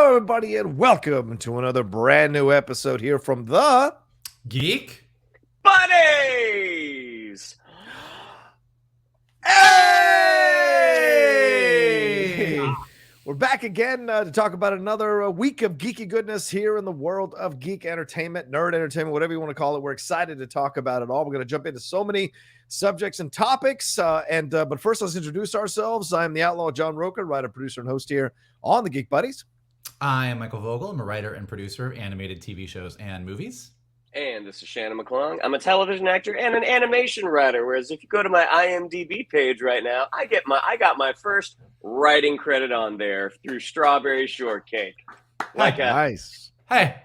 Hello, everybody, and welcome to another brand new episode here from the Geek Buddies. Hey! We're back again to talk about another week of geeky goodness here in the world of geek entertainment, nerd entertainment, whatever you want to call it. We're excited to talk about it all. We're going to jump into so many subjects and topics. But first, let's introduce ourselves. I'm the outlaw John Rocha, writer, producer, and host here on the Geek Buddies. I am Michael Vogel. I'm a writer and producer of animated TV shows and movies. And this is Shannon McClung. I'm a television actor and an animation writer. Whereas if you go to my IMDb page right now, I got my first writing credit on there through Strawberry Shortcake. Nice. Hey,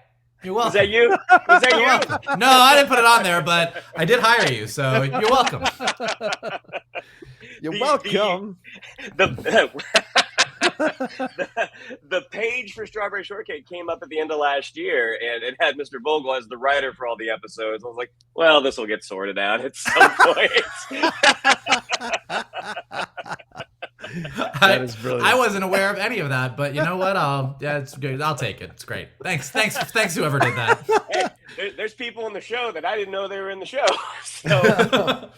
you're welcome. Was that you? Was that you? No, I didn't put it on there, but I did hire you, so you're welcome. You're welcome. The page for Strawberry Shortcake came up at the end of last year, and it had Mr. Vogel as the writer for all the episodes. I was like, well, this will get sorted out at some point. That is brilliant. I wasn't aware of any of that, but you know what? It's good. I'll take it. It's great. Thanks, whoever did that. Hey, there's people in the show that I didn't know they were in the show. So.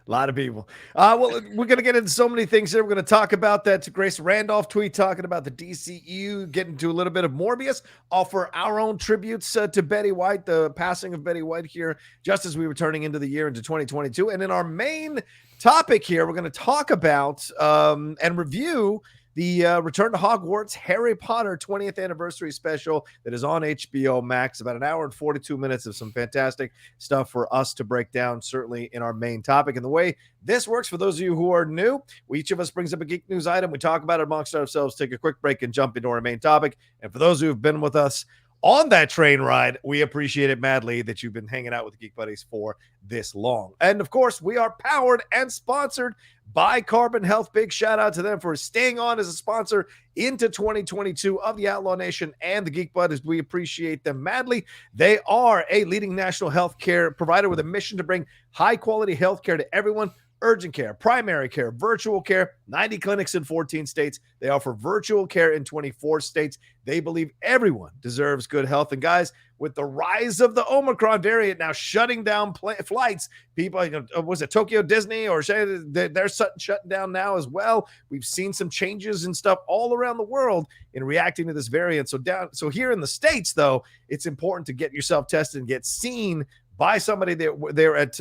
A lot of people. Well, we're going to get into so many things here. We're going to talk about that Grace Randolph tweet talking about the DCU, get into a little bit of Morbius, offer our own tributes to Betty White, the passing of Betty White here, just as we were turning into the year into 2022. And in our main topic here, we're going to talk about and review the Return to Hogwarts Harry Potter 20th anniversary special that is on HBO Max. About an hour and 42 minutes of some fantastic stuff for us to break down, certainly in our main topic. And the way this works, for those of you who are new, each of us brings up a geek news item. We talk about it amongst ourselves, take a quick break, and jump into our main topic. And for those who have been with us on that train ride, we appreciate it madly that you've been hanging out with the Geek Buddies for this long. And of course, we are powered and sponsored by Carbon Health. Big shout out to them for staying on as a sponsor into 2022 of the Outlaw Nation and the Geek Buddies. We appreciate them madly. They are a leading national healthcare provider with a mission to bring high quality healthcare to everyone. Urgent care, primary care, virtual care, 90 clinics in 14 states. They offer virtual care in 24 states. They believe everyone deserves good health. And guys, with the rise of the Omicron variant now shutting down flights, people, was it Tokyo Disney or they're shutting down now as well. We've seen some changes and stuff all around the world in reacting to this variant. So here in the States, though, it's important to get yourself tested and get seen by somebody there at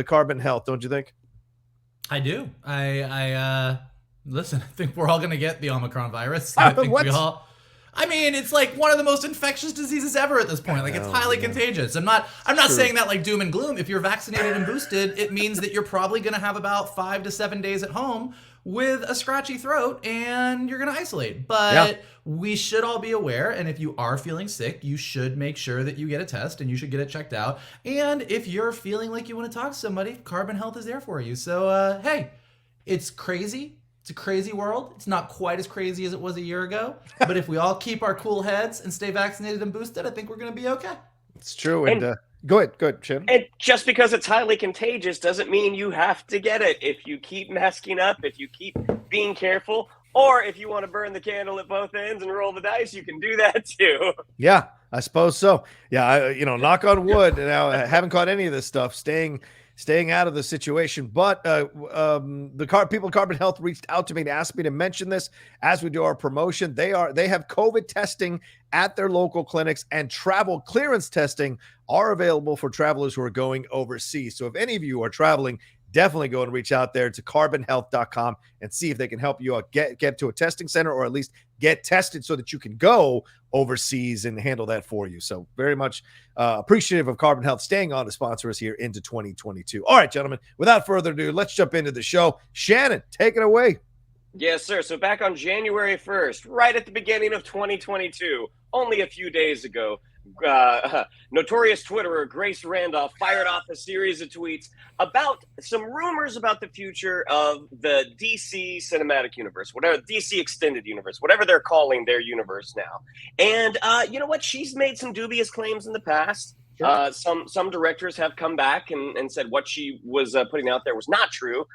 Carbon Health, don't you think? I do. I listen, I think we're all going to get the Omicron virus. I think it's like one of the most infectious diseases ever at this point. Like, it's highly contagious. I'm not saying that like doom and gloom. If you're vaccinated and boosted, it means that you're probably going to have about 5 to 7 days at home with a scratchy throat and you're going to isolate. But we should all be aware. And if you are feeling sick, you should make sure that you get a test and you should get it checked out. And if you're feeling like you want to talk to somebody, Carbon Health is there for you. So, hey, it's crazy. It's a crazy world. It's not quite as crazy as it was a year ago. But if we all keep our cool heads and stay vaccinated and boosted, I think we're going to be okay. It's true. And go ahead, Shannon. And just because it's highly contagious doesn't mean you have to get it. If you keep masking up, if you keep being careful, or if you want to burn the candle at both ends and roll the dice, you can do that too. Yeah, I suppose so. Yeah, knock on wood. Now, I haven't caught any of this stuff. Staying out of the situation. But people at Carbon Health reached out to me to ask me to mention this as we do our promotion. They have COVID testing at their local clinics, and travel clearance testing are available for travelers who are going overseas. So if any of you are traveling, definitely go and reach out there to carbonhealth.com and see if they can help you out, get to a testing center, or at least get tested so that you can go overseas and handle that for you. So very much appreciative of Carbon Health staying on to sponsor us here into 2022. All right, gentlemen, without further ado, let's jump into the show. Shannon, take it away. Yes, sir. So back on January 1st, right at the beginning of 2022, only a few days ago, notorious Twitterer Grace Randolph fired off a series of tweets about some rumors about the future of the DC cinematic universe, whatever, DC extended universe, whatever they're calling their universe now. And you know what? She's made some dubious claims in the past. Sure. Some directors have come back and said what she was putting out there was not true.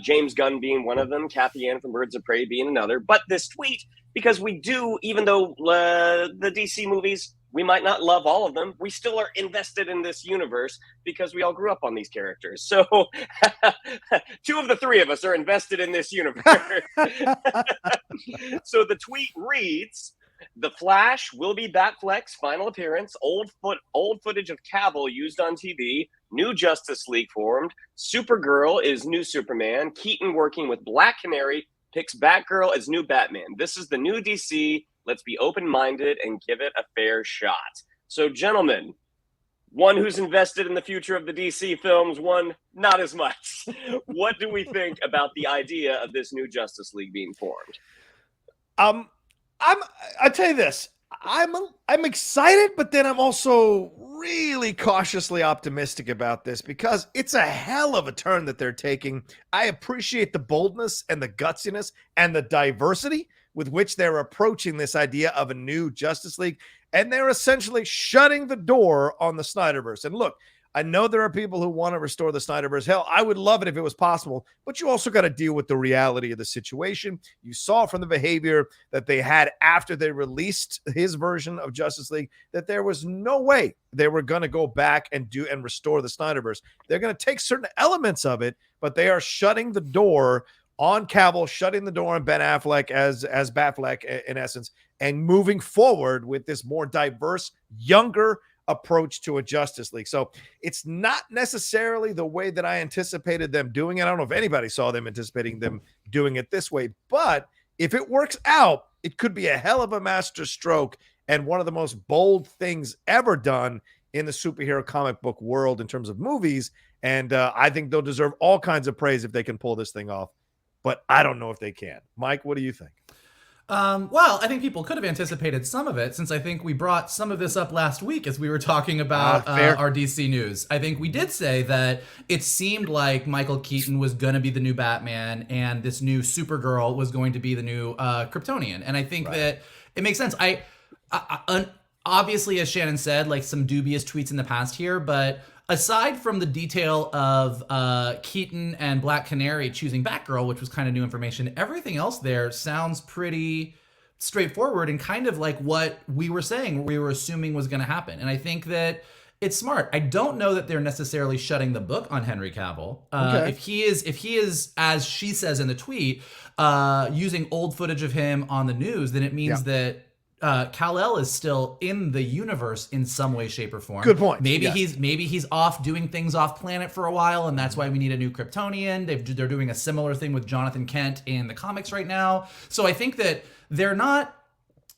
James Gunn being one of them, Kathy Ann from Birds of Prey being another. But this tweet, because we do, even though the DC movies, we might not love all of them, we still are invested in this universe because we all grew up on these characters. So 2 of the 3 of us are invested in this universe. So the tweet reads, "The Flash will be Batfleck's final appearance. Old footage of Cavill used on TV. New Justice League formed. Supergirl is new Superman. Keaton working with Black Canary picks Batgirl as new Batman. This is the new DC. Let's be open-minded and give it a fair shot." So, gentlemen, one who's invested in the future of the DC films, one not as much. What do we think about the idea of this new Justice League being formed? I tell you this, I'm excited, but then I'm also really cautiously optimistic about this because it's a hell of a turn that they're taking. I appreciate the boldness and the gutsiness and the diversity with which they're approaching this idea of a new Justice League, and they're essentially shutting the door on the SnyderVerse. And look, I know there are people who want to restore the SnyderVerse. Hell, I would love it if it was possible, but you also got to deal with the reality of the situation. You saw from the behavior that they had after they released his version of Justice League that there was no way they were going to go back and restore the SnyderVerse. They're going to take certain elements of it, but they are shutting the door on Cavill, shutting the door on Ben Affleck as Batfleck in essence, and moving forward with this more diverse, younger approach to a Justice League. So it's not necessarily the way that I anticipated them doing it. I don't know if anybody saw them anticipating them doing it this way, but if it works out, it could be a hell of a master stroke and one of the most bold things ever done in the superhero comic book world in terms of movies. And I think they'll deserve all kinds of praise if they can pull this thing off, but I don't know if they can. Mike, what do you think? Well, I think people could have anticipated some of it since I think we brought some of this up last week as we were talking about our DC news. I think we did say that it seemed like Michael Keaton was going to be the new Batman and this new Supergirl was going to be the new Kryptonian. And I think that it makes sense. I obviously, as Shannon said, like some dubious tweets in the past here, but aside from the detail of Keaton and Black Canary choosing Batgirl, which was kind of new information, everything else there sounds pretty straightforward and kind of like what we were saying, we were assuming was going to happen. And I think that it's smart. I don't know that they're necessarily shutting the book on Henry Cavill. If he is, as she says in the tweet, using old footage of him on the news, then it means that Kal-El is still in the universe in some way, shape, or form. Good point. Maybe he's off doing things off planet for a while, and that's why we need a new Kryptonian. They're doing a similar thing with Jonathan Kent in the comics right now. So I think that they're not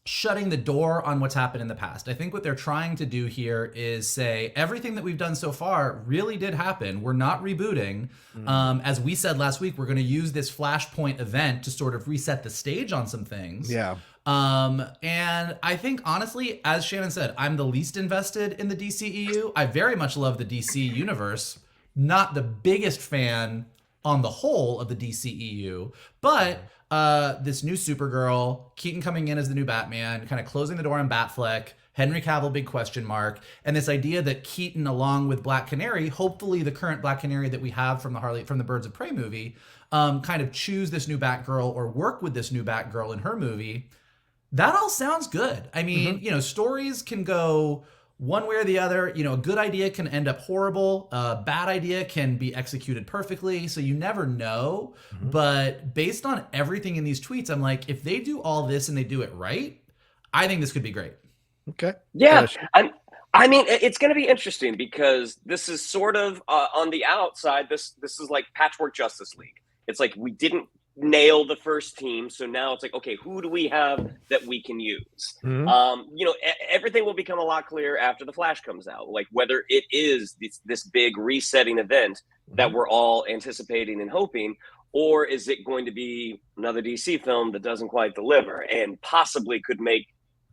shutting the door on what's happened in the past. I think what they're trying to do here is say everything that we've done so far really did happen. We're not rebooting. As we said last week, we're going to use this Flashpoint event to sort of reset the stage on some things. Yeah. And I think honestly, as Shannon said, I'm the least invested in the DCEU. I very much love the DC universe. Not the biggest fan on the whole of the DCEU, but this new Supergirl, Keaton coming in as the new Batman, kind of closing the door on Batfleck, Henry Cavill, big question mark, and this idea that Keaton, along with Black Canary, hopefully the current Black Canary that we have from the Birds of Prey movie, kind of choose this new Batgirl or work with this new Batgirl in her movie. That all sounds good. I mean, stories can go one way or the other. A good idea can end up horrible. A bad idea can be executed perfectly. So you never know. But based on everything in these tweets, I'm like, if they do all this and they do it right, I think this could be great. Okay. Yeah. I mean, it's going to be interesting because this is sort of on the outside. This is like Patchwork Justice League. It's like we didn't nail the first team, so now it's like, okay, who do we have that we can use? Everything will become a lot clearer after the Flash comes out, like whether it is this big resetting event that we're all anticipating and hoping, or is it going to be another DC film that doesn't quite deliver and possibly could make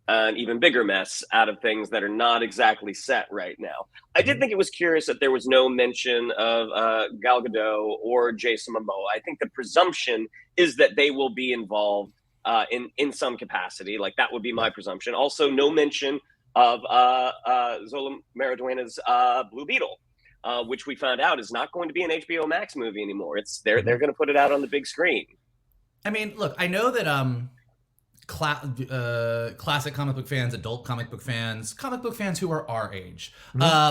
an even bigger mess out of things that are not exactly set right now. I did think it was curious that there was no mention of Gal Gadot or Jason Momoa. I think the presumption is that they will be involved in some capacity. Like that would be my presumption. Also, no mention of Zola Maridueña's Blue Beetle, which we found out is not going to be an HBO Max movie anymore. They're going to put it out on the big screen. I mean, look, I know that classic comic book fans, adult comic book fans who are our age,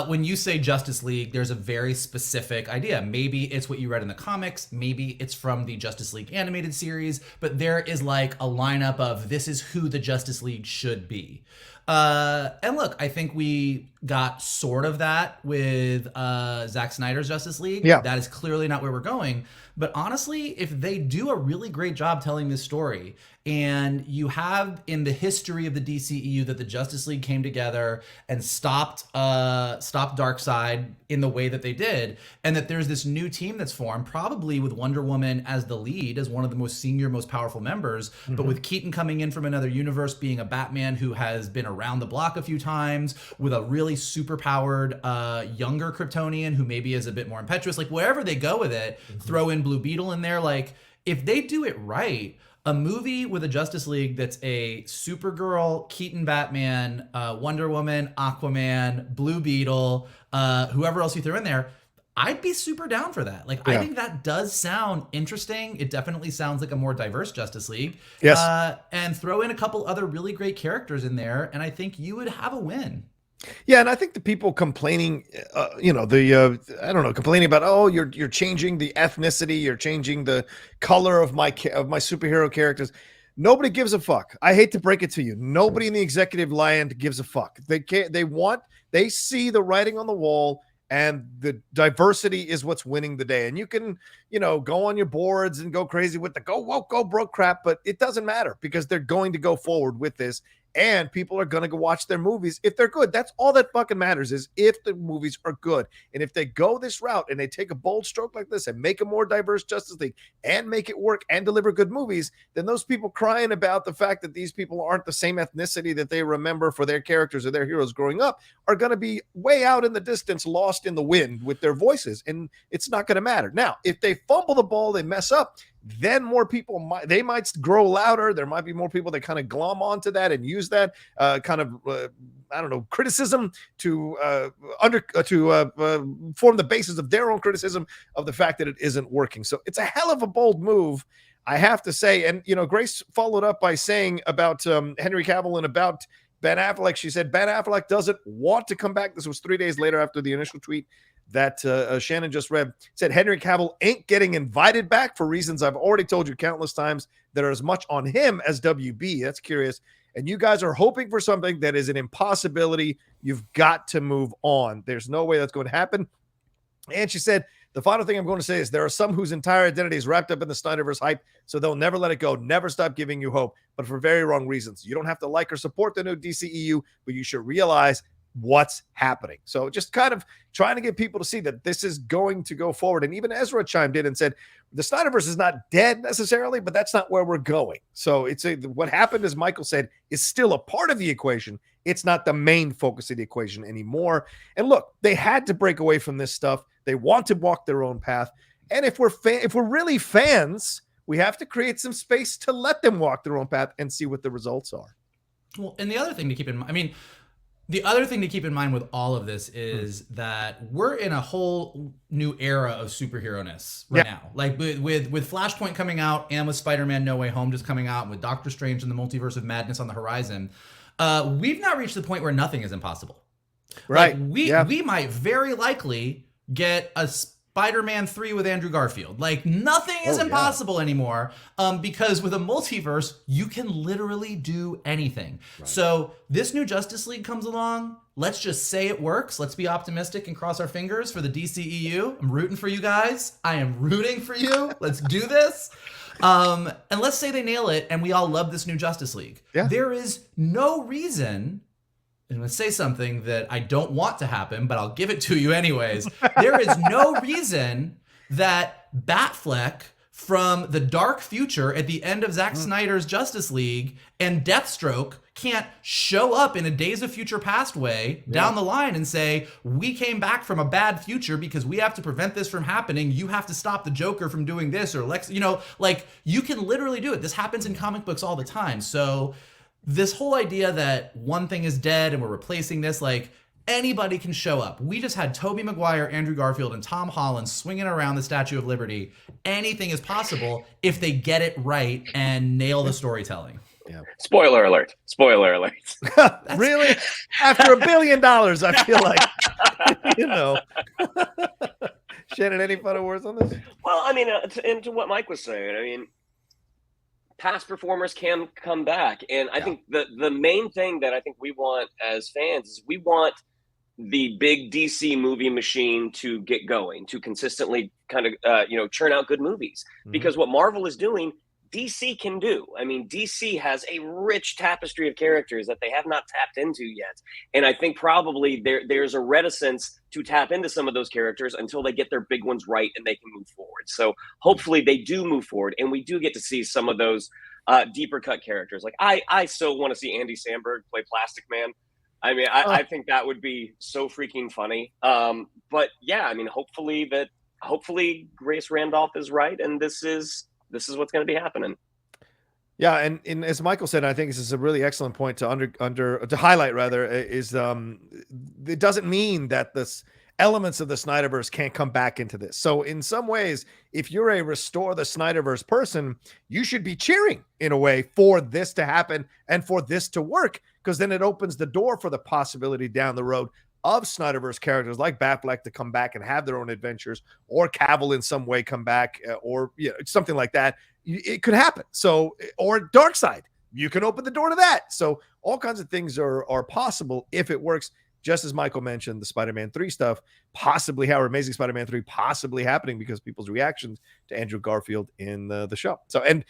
when you say Justice League, there's a very specific idea. Maybe it's what you read in the comics, maybe it's from the Justice League animated series, but there is like a lineup of this is who the Justice League should be. And look, I think we got sort of that with Zack Snyder's Justice League. Yeah. That is clearly not where we're going. But honestly, if they do a really great job telling this story, and you have in the history of the DCEU that the Justice League came together and stopped Darkseid in the way that they did, and that there's this new team that's formed, probably with Wonder Woman as the lead, as one of the most senior, most powerful members, but with Keaton coming in from another universe, being a Batman who has been around the block a few times, with a really super-powered younger Kryptonian who maybe is a bit more impetuous, like wherever they go with it, throw in Blue Beetle in there, like if they do it right, a movie with a Justice League that's a Supergirl, Keaton Batman, Wonder Woman, Aquaman, Blue Beetle, whoever else you throw in there, I'd be super down for that. Like, I think that does sound interesting. It definitely sounds like a more diverse Justice League. Yes. And throw in a couple other really great characters in there, and I think you would have a win. Yeah, and I think the people complaining, complaining about, oh, you're changing the ethnicity, you're changing the color of my superhero characters. Nobody gives a fuck. I hate to break it to you. Nobody in the executive land gives a fuck. They see the writing on the wall, and the diversity is what's winning the day. And you can, go on your boards and go crazy with the go woke, go broke crap, but it doesn't matter because they're going to go forward with this. And people are going to go watch their movies if they're good. That's all that fucking matters, is if the movies are good. And if they go this route and they take a bold stroke like this and make a more diverse Justice League and make it work and deliver good movies, then those people crying about the fact that these people aren't the same ethnicity that they remember for their characters or their heroes growing up are going to be way out in the distance, lost in the wind with their voices. And it's not going to matter. Now, if they fumble the ball, they mess up, then more people might grow louder. There might be more people that kind of glom onto that and use that criticism to form the basis of their own criticism of the fact that it isn't working. So it's a hell of a bold move, I have to say. And Grace followed up by saying about Henry Cavill and about Ben Affleck. She said Ben Affleck doesn't want to come back. This was 3 days later after the initial tweet that Shannon just read. Said Henry Cavill ain't getting invited back for reasons I've already told you countless times that are as much on him as WB. That's curious. And you guys are hoping for something that is an impossibility. You've got to move on. There's no way that's going to happen. And she said, the final thing I'm going to say is there are some whose entire identity is wrapped up in the SnyderVerse hype, so they'll never let it go, never stop giving you hope, but for very wrong reasons. You don't have to like or support the new DCEU, but you should realize what's happening. So just kind of trying to get people to see that this is going to go forward. And even Ezra chimed in and said, the SnyderVerse is not dead necessarily, but that's not where we're going. So what happened, as Michael said, is still a part of the equation. It's not the main focus of the equation anymore. And look, they had to break away from this stuff. They want to walk their own path. And if we're really fans, we have to create some space to let them walk their own path and see what the results are. Well, and the other thing to keep in mind, the other thing to keep in mind with all of this is that we're in a whole new era of superhero-ness right now. Like with Flashpoint coming out and with Spider-Man No Way Home just coming out, and with Doctor Strange and the Multiverse of Madness on the horizon, we've now reached the point where nothing is impossible. Right. Like we might very likely get a Spider-Man 3 with Andrew Garfield. Like nothing is impossible anymore, because with a multiverse, you can literally do anything. Right. So this new Justice League comes along. Let's just say it works. Let's be optimistic and cross our fingers for the DCEU. I'm rooting for you guys. I am rooting for you. Let's do this. And let's say they nail it and we all love this new Justice League. Yeah. There is no reason, I'm going to say something that I don't want to happen, but I'll give it to you anyways. There is no reason that Batfleck from the dark future at the end of Zack Snyder's Justice League and Deathstroke can't show up in a Days of Future Past way down the line and say, we came back from a bad future because we have to prevent this from happening. You have to stop the Joker from doing this, or Lex, like you can literally do it. This happens in comic books all the time. So this whole idea that one thing is dead and we're replacing this, like, anybody can show up. We just had Tobey Maguire, Andrew Garfield, and Tom Holland swinging around the Statue of Liberty. Anything is possible if they get it right and nail the storytelling. Yeah. Spoiler alert. Spoiler alert. Really? After $1 billion, I feel like, you know. Shannon, any final words on this? Well, I mean, and to what Mike was saying, I mean, past performers can come back. And I think the main thing that I think we want as fans is we want the big DC movie machine to get going, to consistently kind of, churn out good movies. Mm-hmm. Because what Marvel is doing, DC can do. I mean, DC has a rich tapestry of characters that they have not tapped into yet. And I think probably there's a reticence to tap into some of those characters until they get their big ones right and they can move forward. So hopefully they do move forward and we do get to see some of those deeper cut characters. Like I so want to see Andy Samberg play Plastic Man. I mean, I think that would be so freaking funny. But yeah, I mean, hopefully Grace Randolph is right. And this is what's going to be happening. Yeah, and as Michael said, I think this is a really excellent point to highlight. Rather, is it doesn't mean that this elements of the SnyderVerse can't come back into this. So in some ways, if you're a restore the SnyderVerse person, you should be cheering in a way for this to happen and for this to work, because then it opens the door for the possibility down the road of SnyderVerse characters like Batfleck to come back and have their own adventures, or Cavill in some way come back, or something like that. It could happen. So, or Darkseid, you can open the door to that. So all kinds of things are possible if it works. Just as Michael mentioned, the Spider-Man 3 stuff, possibly Amazing Spider-Man 3 possibly happening because people's reactions to Andrew Garfield in the show. So, and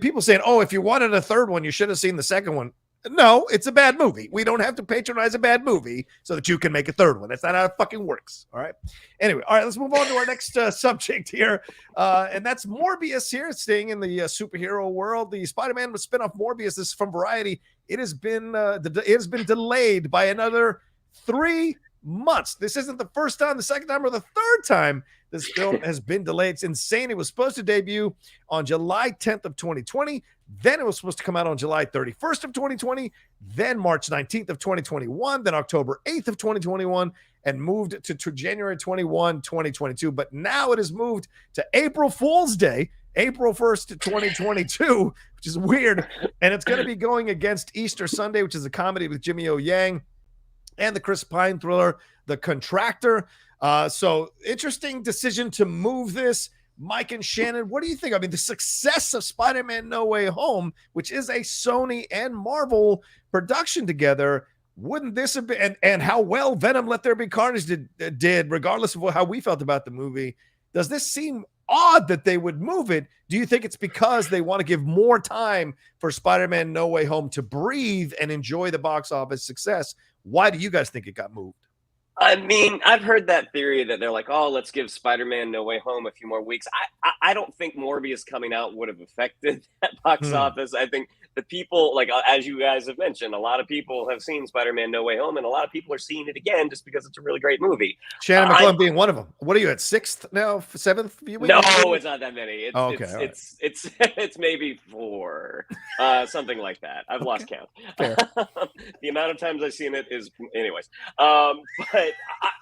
people saying, oh, if you wanted a third one, you should have seen the second one. No, it's a bad movie. We don't have to patronize a bad movie so that you can make a third one. That's not how it fucking works. All right. Anyway, all right, let's move on to our next subject here. And that's Morbius here, staying in the superhero world. The Spider-Man spinoff Morbius, this is from Variety. It has been delayed by another 3 months. This isn't the first time, the second time, or the third time this film has been delayed. It's insane. It was supposed to debut on July 10th of 2020. Then it was supposed to come out on July 31st of 2020, then March 19th of 2021, then October 8th of 2021, and moved to January 21, 2022. But now it is moved to April Fool's Day, April 1st, 2022, which is weird. And it's going to be going against Easter Sunday, which is a comedy with Jimmy O. Yang, and the Chris Pine thriller, The Contractor. So interesting decision to move this. Mike and Shannon, what do you think? I mean, the success of Spider-Man No Way Home, which is a Sony and Marvel production together, wouldn't this have been, and how well Venom Let There Be Carnage did, regardless of how we felt about the movie, does this seem odd that they would move it? Do you think it's because they want to give more time for Spider-Man No Way Home to breathe and enjoy the box office success? Why do you guys think it got moved? I mean, I've heard that theory that they're like, oh, let's give Spider-Man No Way Home a few more weeks. I don't think Morbius coming out would have affected that box office. I think the people, like, as you guys have mentioned, a lot of people have seen Spider-Man No Way Home, and a lot of people are seeing it again just because it's a really great movie. Shannon McClung being one of them. What are you at, 6th now, 7th? No, it's not that many. It's maybe 4, something like that. I've lost count. The amount of times I've seen it is, anyways. But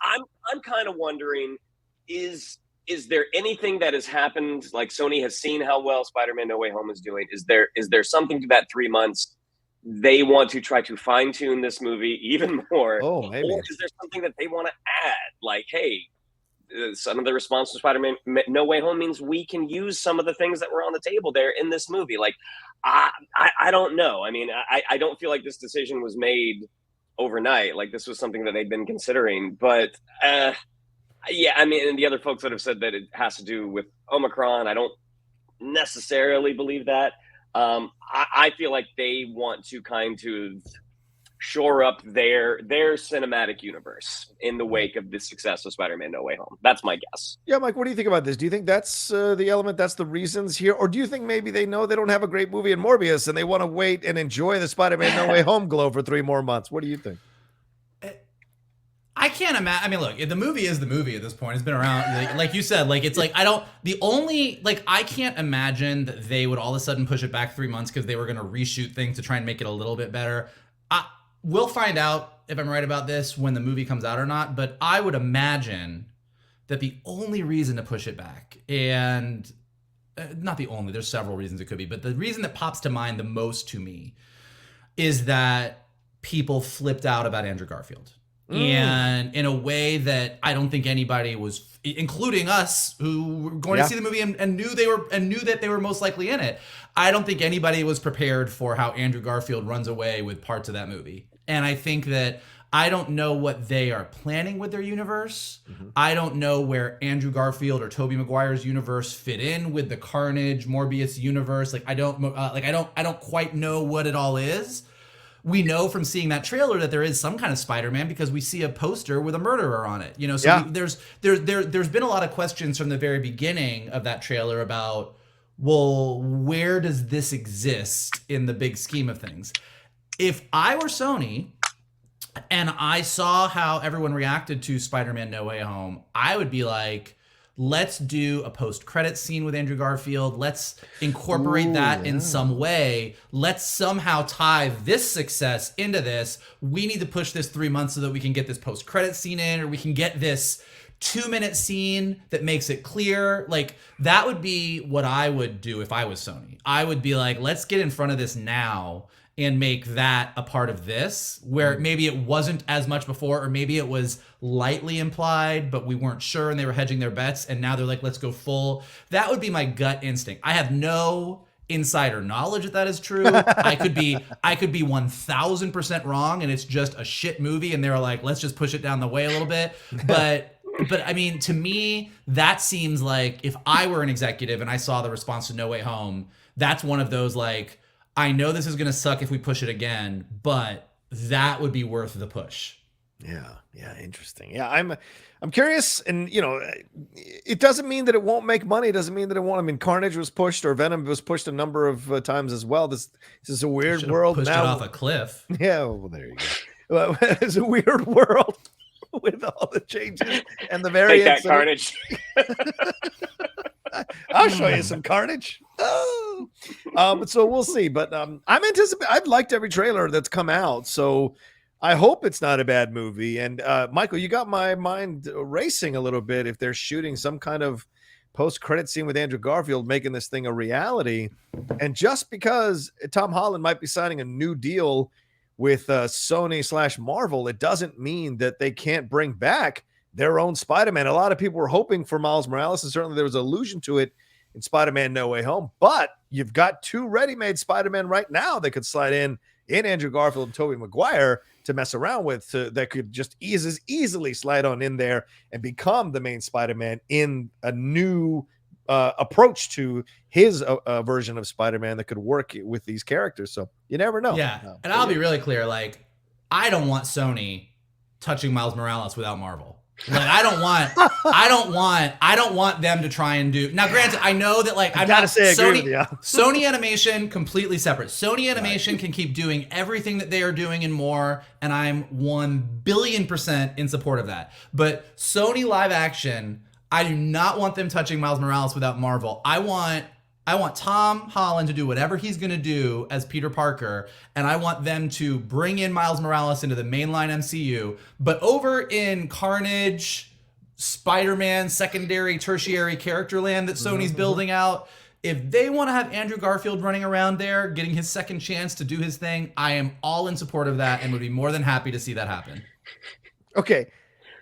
I'm kind of wondering, is there anything that has happened? Like, Sony has seen how well Spider-Man No Way Home is doing. Is there something to that 3 months they want to try to fine tune this movie even more? Oh, maybe. Or is there something that they want to add? Like, hey, some of the response to Spider-Man No Way Home means we can use some of the things that were on the table there in this movie. Like, I don't know. I mean, I don't feel like this decision was made overnight. Like, this was something that they'd been considering. But yeah, I mean, and the other folks that have said that it has to do with Omicron, I don't necessarily believe that. I feel like they want to kind of shore up their cinematic universe in the wake of the success of Spider-Man No Way Home. That's my guess. Yeah, Mike, what do you think about this? Do you think that's the element, that's the reasons here? Or do you think maybe they know they don't have a great movie in Morbius and they want to wait and enjoy the Spider-Man No Way Home glow for 3 more months? What do you think? I can't imagine. I mean, look, the movie is the movie at this point. It's been around, like you said. Like, it's like I can't imagine that they would all of a sudden push it back 3 months because they were going to reshoot things to try and make it a little bit better. We'll find out if I'm right about this when the movie comes out or not. But I would imagine that the only reason to push it back, and not the only, there's several reasons it could be, but the reason that pops to mind the most to me is that people flipped out about Andrew Garfield. And in a way that I don't think anybody was, including us, who were going to see the movie and knew that they were most likely in it. I don't think anybody was prepared for how Andrew Garfield runs away with parts of that movie. And I think that I don't know what they are planning with their universe. I don't know where Andrew Garfield or Tobey Maguire's universe fit in with the Carnage Morbius universe. Like I don't quite know what it all is. We know from seeing that trailer that there is some kind of Spider-Man because we see a poster with a murderer on it. You know, so there's been a lot of questions from the very beginning of that trailer about, well, where does this exist in the big scheme of things? If I were Sony and I saw how everyone reacted to Spider-Man No Way Home, I would be like, let's do a post-credit scene with Andrew Garfield. Let's incorporate that in some way. Let's somehow tie this success into this. We need to push this 3 months so that we can get this post-credit scene in, or we can get this 2-minute scene that makes it clear. Like, that would be what I would do if I was Sony. I would be like, let's get in front of this now and make that a part of this, where maybe it wasn't as much before, or maybe it was lightly implied, but we weren't sure and they were hedging their bets, and now they're like, let's go full. That would be my gut instinct. I have no insider knowledge that is true. I could be 1000% wrong, and it's just a shit movie, and they're like, let's just push it down the way a little bit. But I mean, to me, that seems like if I were an executive and I saw the response to No Way Home, that's one of those like, I know this is going to suck if we push it again, but that would be worth the push. Yeah, interesting. Yeah, I'm curious, and you know, it doesn't mean that it won't make money. It doesn't mean that it won't. I mean, Carnage was pushed, or Venom was pushed a number of times as well. This is a weird world. Pushed now. It off a cliff. Yeah, well, there you go. It's a weird world with all the changes and the variants. Take that, Carnage. I'll show you some Carnage. So we'll see. But I've liked every trailer that's come out, so I hope it's not a bad movie. And Michael, you got my mind racing a little bit if they're shooting some kind of post-credit scene with Andrew Garfield, making this thing a reality. And just because Tom Holland might be signing a new deal with Sony/Marvel, it doesn't mean that they can't bring back their own Spider-Man. A lot of people were hoping for Miles Morales, and certainly there was allusion to it in Spider-Man No Way Home. But you've got two ready-made Spider-Man right now that could slide in Andrew Garfield and Tobey Maguire to mess around with, that could just easily slide on in there and become the main Spider-Man in a new approach to his version of Spider-Man that could work with these characters. So you never know. Yeah, and I'll be really clear. Like, I don't want Sony touching Miles Morales without Marvel. Like, I don't want them to try and do. Now, granted, I know that, like, I gotta say, agree with you. Sony Animation completely separate. Sony Animation can keep doing everything that they are doing and more, and I'm 1,000,000,000% in support of that. But Sony live action, I do not want them touching Miles Morales without Marvel. I want Tom Holland to do whatever he's going to do as Peter Parker, and I want them to bring in Miles Morales into the mainline MCU. But over in Carnage, Spider-Man, secondary, tertiary character land that Sony's building out, if they want to have Andrew Garfield running around there, getting his second chance to do his thing, I am all in support of that and would be more than happy to see that happen. Okay,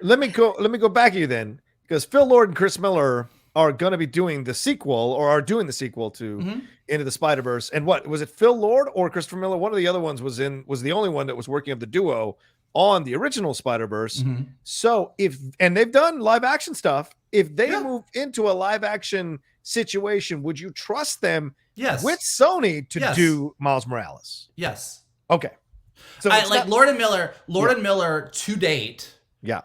let me go back to you then, because Phil Lord and Chris Miller are going to be doing the sequel, or are doing the sequel to Into the Spider-Verse. And what was it, Phil Lord or Christopher Miller? One of the other ones was the only one that was working of the duo on the original Spider-Verse. So and they've done live action stuff. If they move into a live action situation, would you trust them with Sony to do Miles Morales? Yes. Okay. So Lord and Miller to date. Yeah.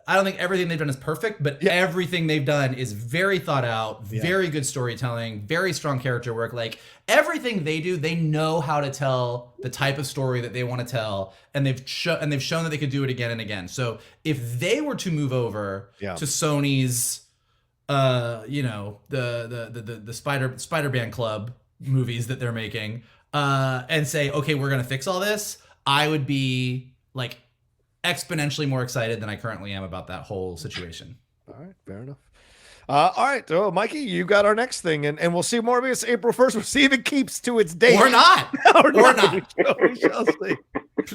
I don't think everything they've done is perfect, but everything they've done is very thought out, very good storytelling, very strong character work. Like everything they do, they know how to tell the type of story that they want to tell, and they've shown that they could do it again and again. So if they were to move over to Sony's, the Spider-Man Club movies that they're making, and say, okay, we're gonna fix all this, I would be like exponentially more excited than I currently am about that whole situation. All right, fair enough. All right, well, Mikey, you got our next thing, and we'll see Morbius April 1st. We'll see if it keeps to its date. Or not. or not. We shall see.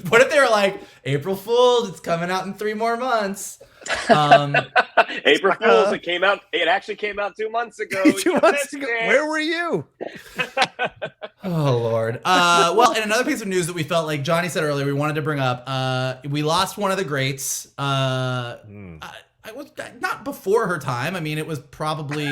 What if they were like, April Fool's, it's coming out in 3 more months? April Fool's, it actually came out 2 months ago. 2 months ago. Where were you? Oh, Lord. Well, and another piece of news that we felt like Johnny said earlier, we wanted to bring up, we lost one of the greats. I was not before her time. I mean, it was probably,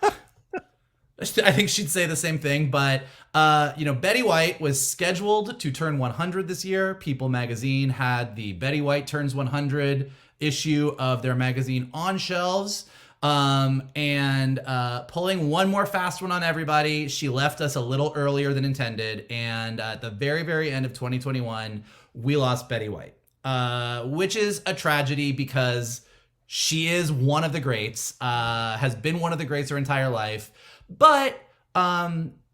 I think she'd say the same thing, but, Betty White was scheduled to turn 100 this year. People magazine had the Betty White turns 100 issue of their magazine on shelves. And pulling one more fast one on everybody, she left us a little earlier than intended. And at the very, very end of 2021, we lost Betty White, which is a tragedy because she is one of the greats, has been one of the greats her entire life. But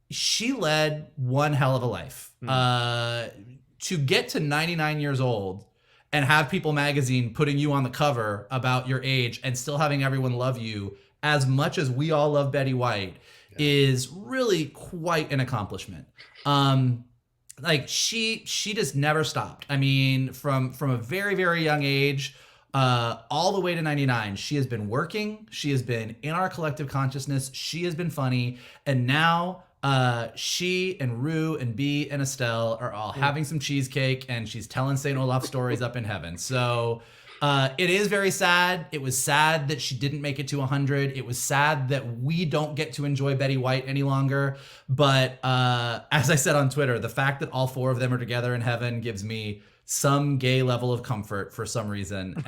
she led one hell of a life. To get to 99 years old and have People magazine putting you on the cover about your age and still having everyone love you as much as we all love Betty White is really quite an accomplishment. Like she just never stopped. I mean, from a very, very young age, all the way to 99, she has been working. She has been in our collective consciousness. She has been funny. And now she and Rue and Bea and Estelle are all having some cheesecake, and she's telling St. Olaf stories up in heaven. So it is very sad. It was sad that she didn't make it to 100. It was sad that we don't get to enjoy Betty White any longer. But as I said on Twitter, the fact that all 4 of them are together in heaven gives me some gay level of comfort for some reason.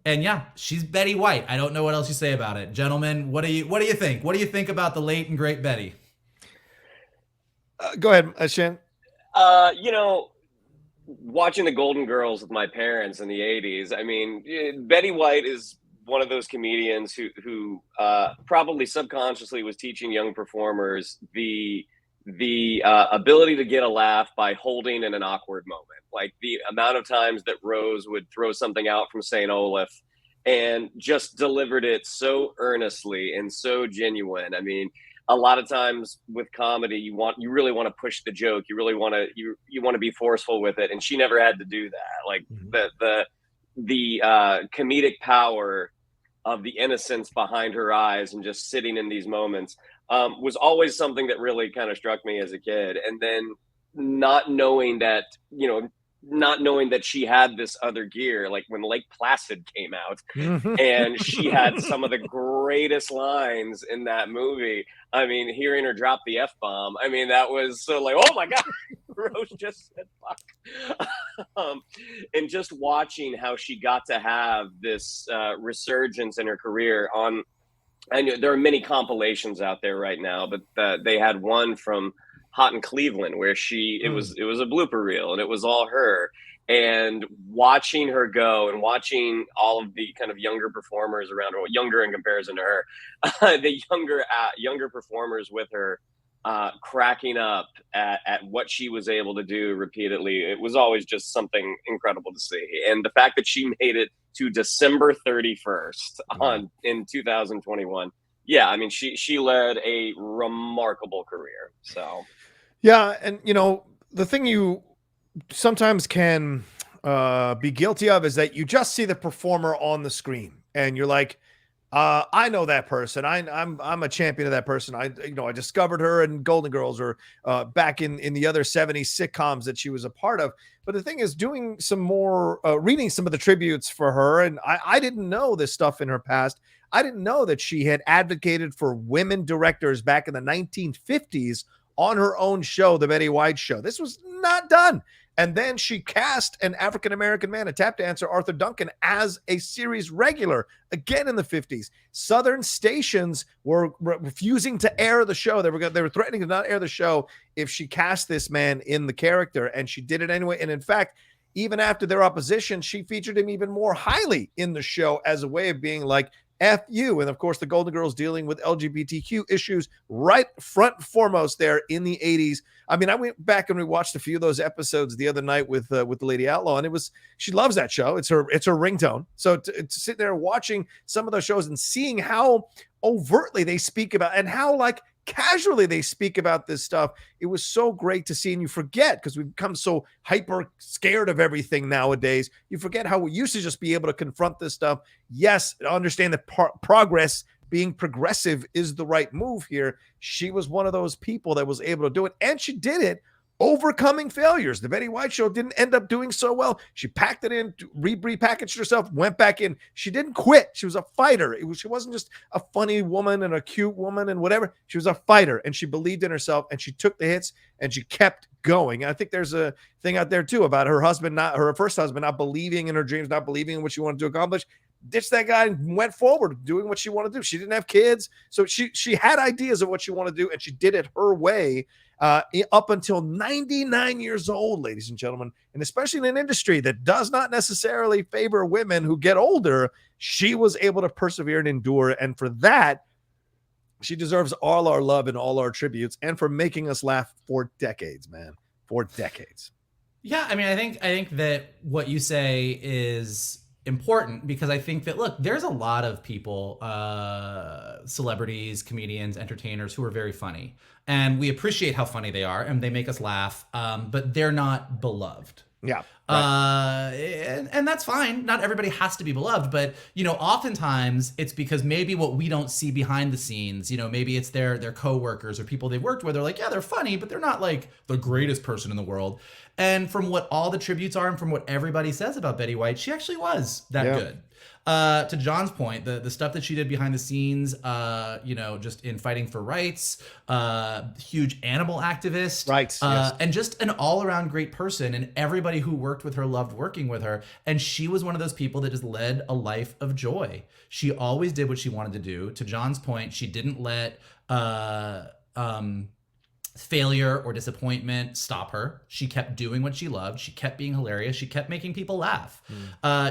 And yeah, she's Betty White. I don't know what else you say about it. Gentlemen, what do you think? What do you think about the late and great Betty? Go ahead, Shan. Watching the Golden Girls with my parents in the 80s, I mean, Betty White is one of those comedians who probably subconsciously was teaching young performers the ability to get a laugh by holding in an awkward moment. Like the amount of times that Rose would throw something out from St. Olaf and just delivered it so earnestly and so genuine. I mean, a lot of times with comedy, you really want to push the joke. You really want to you want to be forceful with it, and she never had to do that. Like the comedic power of the innocence behind her eyes and just sitting in these moments was always something that really kind of struck me as a kid. And then not knowing that she had this other gear, like when Lake Placid came out and she had some of the greatest lines in that movie. I mean, hearing her drop the F-bomb, I mean, that was so like, oh my God, Rose just said fuck. And just watching how she got to have this resurgence in her career on, I know there are many compilations out there right now, but they had one from Hot in Cleveland where it was a blooper reel and it was all her. And watching her go and watching all of the kind of younger performers around her, younger in comparison to her, the younger performers with her, cracking up at what she was able to do repeatedly, it was always just something incredible to see. And the fact that she made it to December 31st in 2021, yeah, I mean, she led a remarkable career. So, yeah, and the thing you sometimes can be guilty of is that you just see the performer on the screen, and you're like, I know that person. I'm a champion of that person. I discovered her in Golden Girls or back in the other 70s sitcoms that she was a part of. But the thing is, doing some more, reading some of the tributes for her, and I didn't know this stuff in her past. I didn't know that she had advocated for women directors back in the 1950s on her own show, The Betty White Show. This was not done. And then she cast an African-American man, a tap dancer, Arthur Duncan, as a series regular, again in the 50s. Southern stations were refusing to air the show. They were threatening to not air the show if she cast this man in the character, and she did it anyway. And in fact, even after their opposition, she featured him even more highly in the show as a way of being like, F you. And of course, the Golden Girls dealing with LGBTQ issues right front and foremost there in the 80s. I mean, I went back and we watched a few of those episodes the other night with the Lady Outlaw, and she loves that show. It's her ringtone. So to sit there watching some of those shows and seeing how overtly they speak about and how like casually they speak about this stuff, it was so great to see. And you forget, because we've become so hyper scared of everything nowadays, you forget how we used to just be able to confront this stuff. Yes, understand that progress, being progressive, is the right move here. She was one of those people that was able to do it, and she did it overcoming failures. The Betty White Show didn't end up doing so well. She packed it in, repackaged herself, went back in. She didn't quit. She was a fighter. She wasn't just a funny woman and a cute woman and whatever. She was a fighter, and she believed in herself, and she took the hits, and she kept going. And I think there's a thing out there too about her first husband not believing in her dreams, not believing in what she wanted to accomplish. Ditched that guy and went forward doing what she wanted to do. She didn't have kids, so she had ideas of what she wanted to do, and she did it her way up until 99 years old, ladies and gentlemen. And especially in an industry that does not necessarily favor women who get older, she was able to persevere and endure. And for that, she deserves all our love and all our tributes, and for making us laugh for decades, man, for decades. Yeah, I mean, I think that what you say is important, because I think that, look, there's a lot of people, celebrities, comedians, entertainers, who are very funny, and we appreciate how funny they are, and they make us laugh, but they're not beloved. Yeah. Right. And that's fine. Not everybody has to be beloved, but oftentimes it's because maybe what we don't see behind the scenes, maybe it's their coworkers or people they've worked with are like, yeah, they're funny, but they're not like the greatest person in the world. And from what all the tributes are and from what everybody says about Betty White, she actually was that good. To John's point, the stuff that she did behind the scenes, just in fighting for rights, huge animal activist, right? Yes. And just an all-around great person. And everybody who worked with her loved working with her. And she was one of those people that just led a life of joy. She always did what she wanted to do. To John's point, she didn't let failure or disappointment stop her. She kept doing what she loved. She kept being hilarious. She kept making people laugh.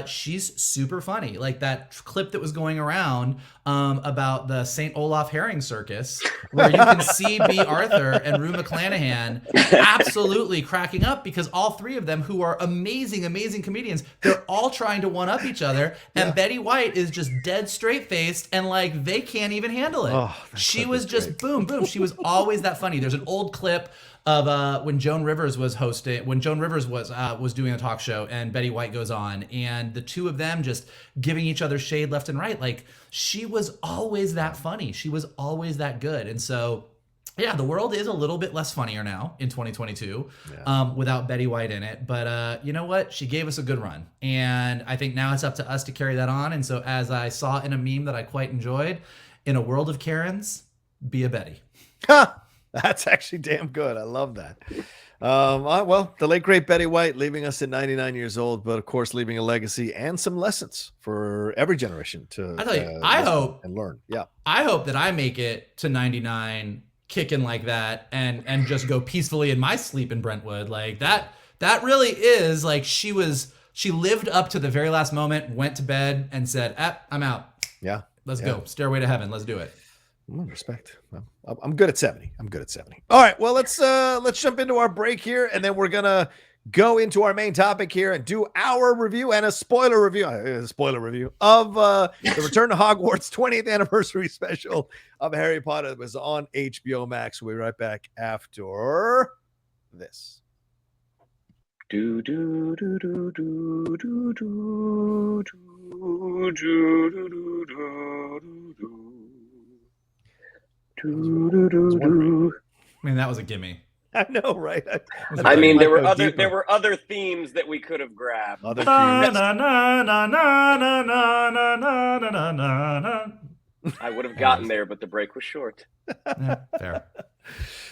She's super funny. Like that clip that was going around about the St. Olaf herring circus, where you can see B. Arthur and Rue McClanahan absolutely cracking up, because all three of them, who are amazing, amazing comedians, they're all trying to one-up each other. And Betty White is just dead straight-faced, and like they can't even handle it. She was just boom, boom. She was always that funny. There's an old clip of when Joan Rivers was hosting, when Joan Rivers was doing a talk show, and Betty White goes on, and the two of them just giving each other shade left and right. Like, she was always that funny. She was always that good. And so, yeah, the world is a little bit less funnier now in 2022 without Betty White in it. But you know what? She gave us a good run. And I think now it's up to us to carry that on. And so, as I saw in a meme that I quite enjoyed, in a world of Karens, be a Betty. That's actually damn good. I love that. Well, the late great Betty White leaving us at 99 years old, but of course leaving a legacy and some lessons for every generation to I hope and learn. Yeah. I hope that I make it to 99 kicking like that and just go peacefully in my sleep in Brentwood. Like that really is like she lived up to the very last moment, went to bed and said, I'm out. Yeah. Let's go. Stairway to heaven. Let's do it. Respect. I'm good at 70. All right. Well, let's jump into our break here, and then we're gonna go into our main topic here and do our review and a spoiler review of the Return to Hogwarts 20th anniversary special of Harry Potter that was on HBO Max. We'll be right back after this. Do do do do do do do do do do do do. I mean, that was a gimme. I know, right? I mean, there were other themes that we could have grabbed. Other I would have gotten there, but the break was short. Yeah, fair.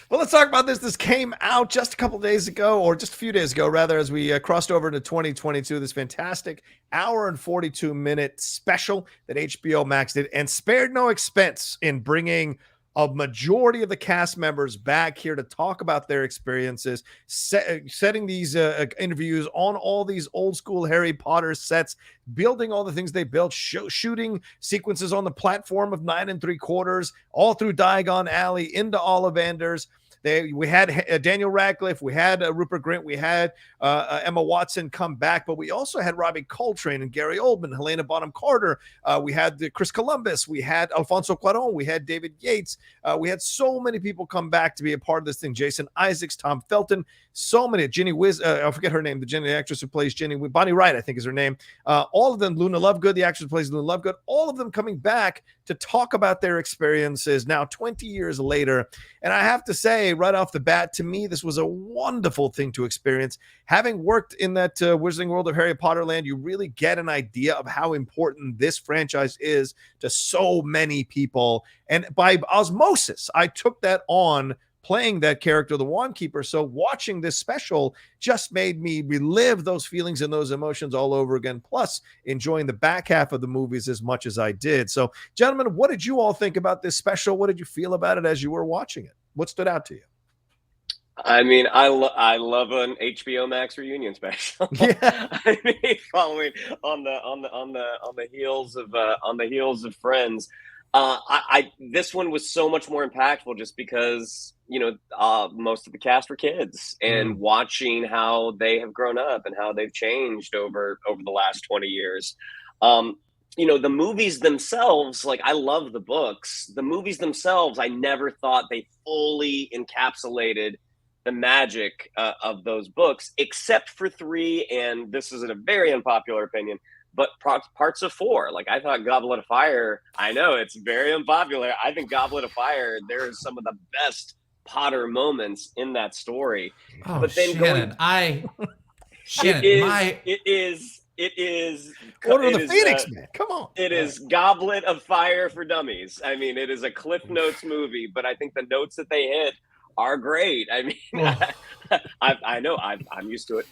Well, let's talk about this. This came out just a couple days ago, or just a few days ago, rather, as we crossed over into 2022. This fantastic hour and 42-minute special that HBO Max did, and spared no expense in bringing a majority of the cast members back here to talk about their experiences, setting these interviews on all these old school Harry Potter sets, building all the things they built, shooting sequences on the platform of 9 3/4, all through Diagon Alley into Ollivanders. We had Daniel Radcliffe, we had Rupert Grint, we had Emma Watson come back, but we also had Robbie Coltrane and Gary Oldman, Helena Bonham Carter. We had Chris Columbus, we had Alfonso Cuarón, we had David Yates. We had so many people come back to be a part of this thing. Jason Isaacs, Tom Felton, so many. Ginny I forget her name, the actress who plays Ginny, Bonnie Wright, I think is her name. All of them, Luna Lovegood, the actress who plays Luna Lovegood, all of them coming back to talk about their experiences now 20 years later. And I have to say, right off the bat, to me, this was a wonderful thing to experience. Having worked in that Wizarding World of Harry Potter land, you really get an idea of how important this franchise is to so many people. And by osmosis, I took that on playing that character, the Wand Keeper. So watching this special just made me relive those feelings and those emotions all over again, plus enjoying the back half of the movies as much as I did. So, gentlemen, what did you all think about this special? What did you feel about it as you were watching it? What stood out to you? I mean, I love an HBO Max reunion special. Yeah. I mean, following on the heels of Friends. This one was so much more impactful just because, most of the cast were kids, and watching how they have grown up and how they've changed over the last 20 years. The movies themselves, like, I love the books. The movies themselves, I never thought they fully encapsulated the magic of those books, except for 3. And this is a very unpopular opinion, but parts of 4, like, I thought Goblet of Fire, I know it's very unpopular. I think Goblet of Fire, there's some of the best Potter moments in that story. Oh, but then Shannon, it is Order of the Phoenix, man. Come on. It is Goblet of Fire for dummies. I mean, it is a Cliff Notes movie, but I think the notes that they hit are great. I mean, I know I'm used to it.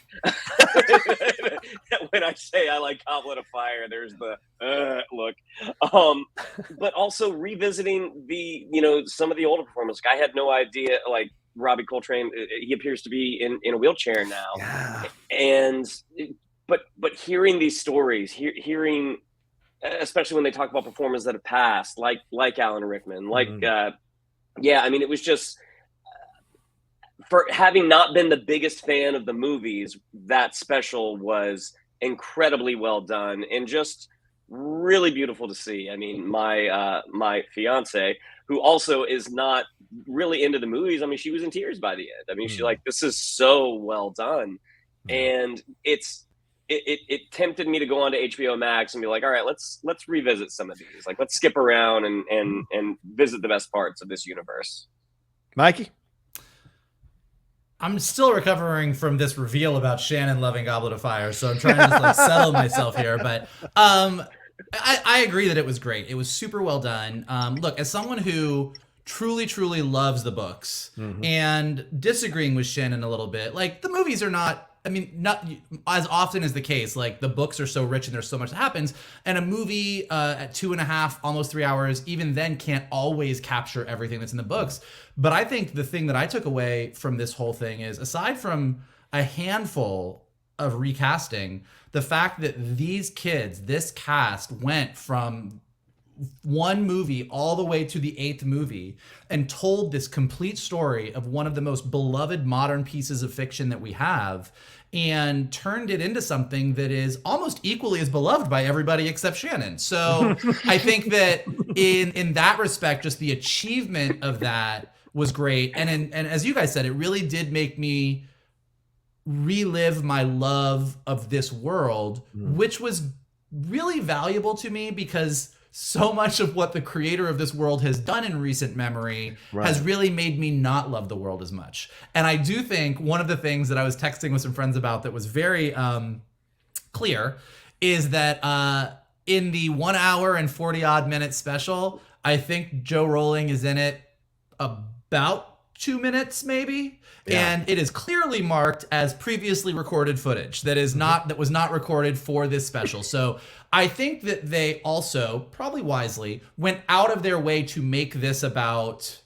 When I say I like Goblet of Fire, there's the look. But also revisiting some of the older performers. Like, I had no idea, like, Robbie Coltrane, he appears to be in a wheelchair now. Yeah. And but hearing these stories, hearing especially when they talk about performers that have passed, like Alan Rickman, I mean, it was just, for having not been the biggest fan of the movies, that special was incredibly well done and just really beautiful to see. I mean, my fiance, who also is not really into the movies, I mean, she was in tears by the end. I mean, she's like, this is so well done. And it tempted me to go on to HBO Max and be like, all right, let's revisit some of these. Like, let's skip around and visit the best parts of this universe. Mikey? I'm still recovering from this reveal about Shannon loving Goblet of Fire, so I'm trying to just, like, settle myself here. But I agree that it was great. It was super well done. Look, as someone who truly, truly loves the books, and disagreeing with Shannon a little bit, like, the movies are not as often as the case. Like, the books are so rich and there's so much that happens, and a movie at 2.5, almost 3 hours, even then can't always capture everything that's in the books. But I think the thing that I took away from this whole thing is, aside from a handful of recasting, the fact that these kids, this cast, went from one movie all the way to the 8th movie and told this complete story of one of the most beloved modern pieces of fiction that we have, and turned it into something that is almost equally as beloved by everybody except Shannon. So I think that in that respect, just the achievement of that was great. And as you guys said, it really did make me relive my love of this world, which was really valuable to me, because so much of what the creator of this world has done in recent memory has really made me not love the world as much. And I do think one of the things that I was texting with some friends about that was very clear is that in the 1 hour and 40 odd minute special, I think Joe Rowling is in it about 2 minutes maybe, Yeah. and it is clearly marked as previously recorded footage that was not recorded for this special. So I think that they also, probably wisely, went out of their way to make this about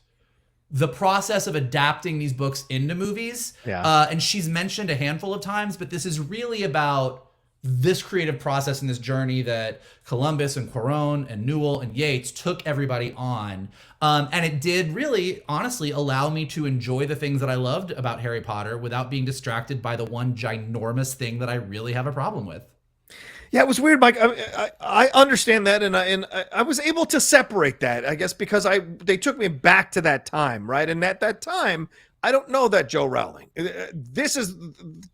the process of adapting these books into movies. Yeah. And she's mentioned a handful of times, but this is really about this creative process and this journey that Columbus and Cuarón and Newell and Yates took everybody on. And it did really, honestly, allow me to enjoy the things that I loved about Harry Potter without being distracted by the one ginormous thing that I really have a problem with. Yeah, it was weird, Mike. I understand that, and I was able to separate that, I guess, because they took me back to that time, right? And at that time, I don't know that Joe Rowling. This is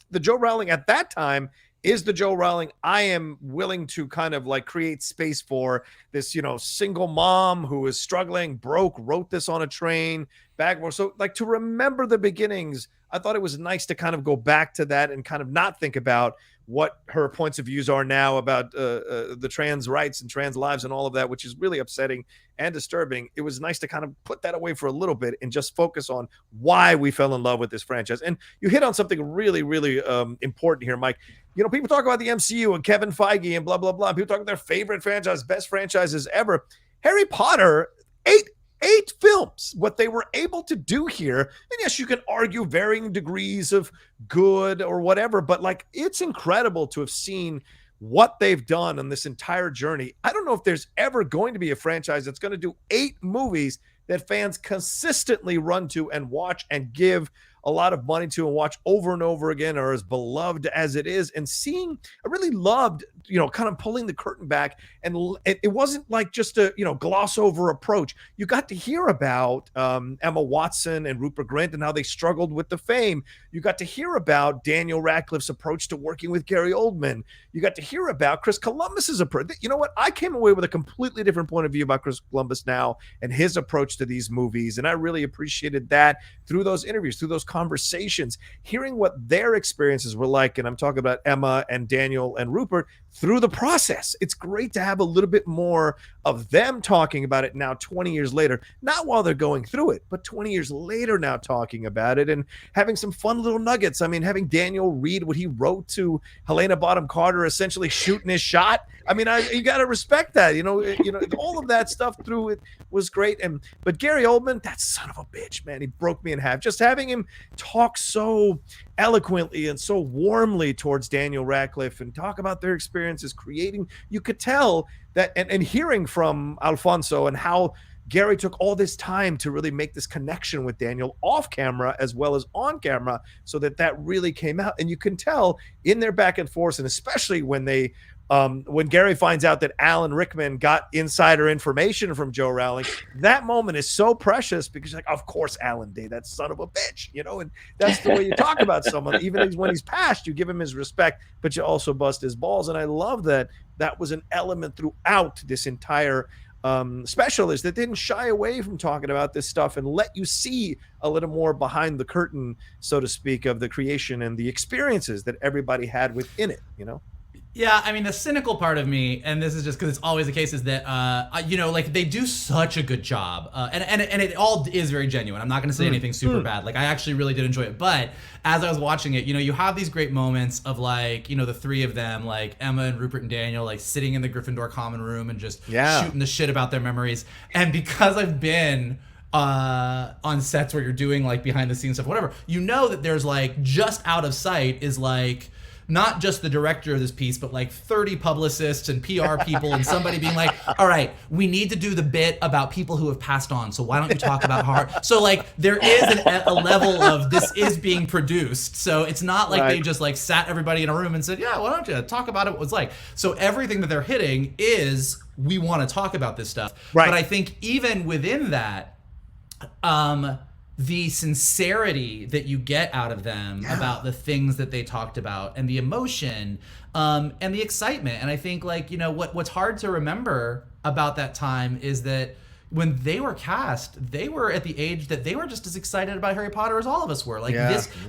the Joe Rowling at that time is the Joe Rowling I am willing to kind of like create space for. This, single mom who is struggling, broke, wrote this on a train, Bagmore. So like to remember the beginnings, I thought it was nice to kind of go back to that and kind of not think about what her points of views are now about the trans rights and trans lives and all of that, which is really upsetting and disturbing. It was nice to kind of put that away for a little bit and just focus on why we fell in love with this franchise. And you hit on something really, really important here, Mike. People talk about the MCU and Kevin Feige and blah, blah, blah. People talk about their favorite franchise, best franchises ever. Harry Potter, eight films, what they were able to do here. And yes, you can argue varying degrees of good or whatever, but like it's incredible to have seen what they've done on this entire journey. I don't know if there's ever going to be a franchise that's going to do 8 movies that fans consistently run to and watch and give a lot of money to and watch over and over again, or as beloved as it is. And I really loved, kind of pulling the curtain back, and it wasn't like just a, gloss over approach. You got to hear about Emma Watson and Rupert Grint and how they struggled with the fame. You got to hear about Daniel Radcliffe's approach to working with Gary Oldman. You got to hear about Chris Columbus's approach. You know what? I came away with a completely different point of view about Chris Columbus now and his approach to these movies. And I really appreciated that through those interviews, through those conversations, hearing what their experiences were like. And I'm talking about Emma and Daniel and Rupert through the process. It's great to have a little bit more of them talking about it now 20 years later, not while they're going through it, but 20 years later now talking about it and having some fun little nuggets. I mean, having Daniel read what he wrote to Helena Bonham Carter, essentially shooting his shot. I mean, you got to respect that, all of that stuff through it was great. But Gary Oldman, that son of a bitch, man, he broke me in half. Just having him talk so eloquently and so warmly towards Daniel Radcliffe and talk about their experiences creating, you could tell that, and hearing from Alfonso and how Gary took all this time to really make this connection with Daniel off camera as well as on camera, so that really came out. And you can tell in their back and forth, and especially when when Gary finds out that Alan Rickman got insider information from Joe Rowling, that moment is so precious because like, of course, Alan did, that son of a bitch, and that's the way you talk about someone. Even when he's passed, you give him his respect, but you also bust his balls. And I love that was an element throughout this entire special, is that didn't shy away from talking about this stuff and let you see a little more behind the curtain, so to speak, of the creation and the experiences that everybody had within it, Yeah, I mean, the cynical part of me, and this is just because it's always the case, is that, like they do such a good job. And it all is very genuine. I'm not going to say anything super bad. Like, I actually really did enjoy it. But as I was watching it, you have these great moments of like, the 3 of them, like Emma and Rupert and Daniel, like sitting in the Gryffindor common room and just shooting the shit about their memories. And because I've been on sets where you're doing like behind the scenes stuff, whatever, that there's like just out of sight is like, not just the director of this piece, but like 30 publicists and PR people and somebody being like, all right, we need to do the bit about people who have passed on. So why don't you talk about heart? So like there is a level of this is being produced. So it's not like they just like sat everybody in a room and said, yeah, why don't you talk about it? What it's like. So everything that they're hitting is we want to talk about this stuff. Right. But I think even within that, the sincerity that you get out of them about the things that they talked about and the emotion and the excitement. And I think like, what's hard to remember about that time is that when they were cast, they were at the age that they were just as excited about Harry Potter as all of us were. Like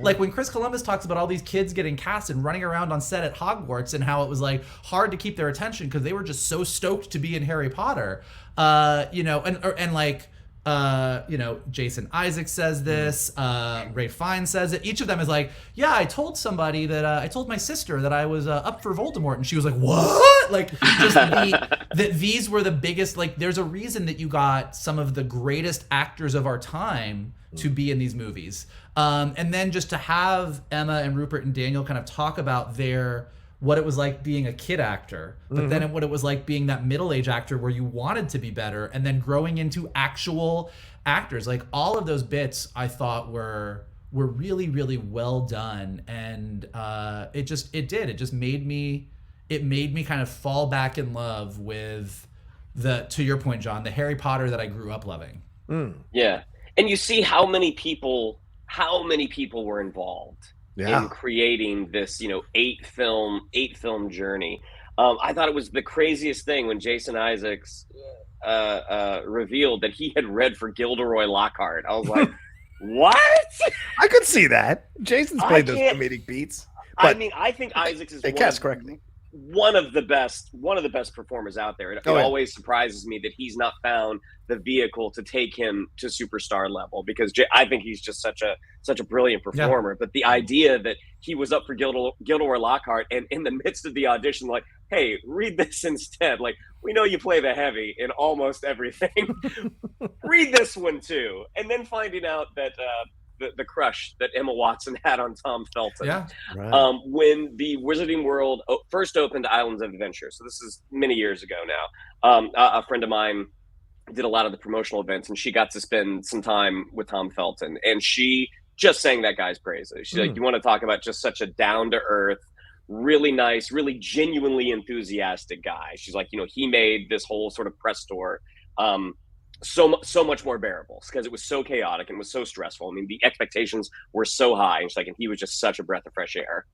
like when Chris Columbus talks about all these kids getting cast and running around on set at Hogwarts and how it was like hard to keep their attention because they were just so stoked to be in Harry Potter, and like, Jason Isaacs says this, Ray Fiennes says it. Each of them is like, yeah, I told somebody that I told my sister that I was up for Voldemort, and she was like, what? Like, just that these were the biggest. Like, there's a reason that you got some of the greatest actors of our time to be in these movies, and then just to have Emma and Rupert and Daniel kind of talk about what it was like being a kid actor, but then what it was like being that middle-aged actor where you wanted to be better, and then growing into actual actors. Like, all of those bits I thought were really, really well done. And it made me kind of fall back in love with to your point, John, the Harry Potter that I grew up loving. Yeah. And you see how many people were involved in creating this, 8 film journey. I thought it was the craziest thing when Jason Isaacs revealed that he had read for Gilderoy Lockhart. I was like, what? I could see that. Jason's played those comedic beats. I mean, I think Isaacs is one of the best performers out there. It always surprises me that he's not found the vehicle to take him to superstar level, because I think he's just such a brilliant performer. But the idea that he was up for Gilderoy Lockhart, and in the midst of the audition, like, hey, read this instead. Like, we know you play the heavy in almost everything. Read this one too. And then finding out that the crush that Emma Watson had on Tom Felton. Yeah. Right. When the Wizarding World first opened Islands of Adventure, so this is many years ago now, a friend of mine did a lot of the promotional events, and she got to spend some time with Tom Felton, and she just sang that guy's praises. She's like, you want to talk about just such a down-to-earth, really nice, really genuinely enthusiastic guy. She's like, he made this whole sort of press tour so much more bearable, because it was so chaotic and was so stressful. I mean, the expectations were so high, and she's like, and he was just such a breath of fresh air.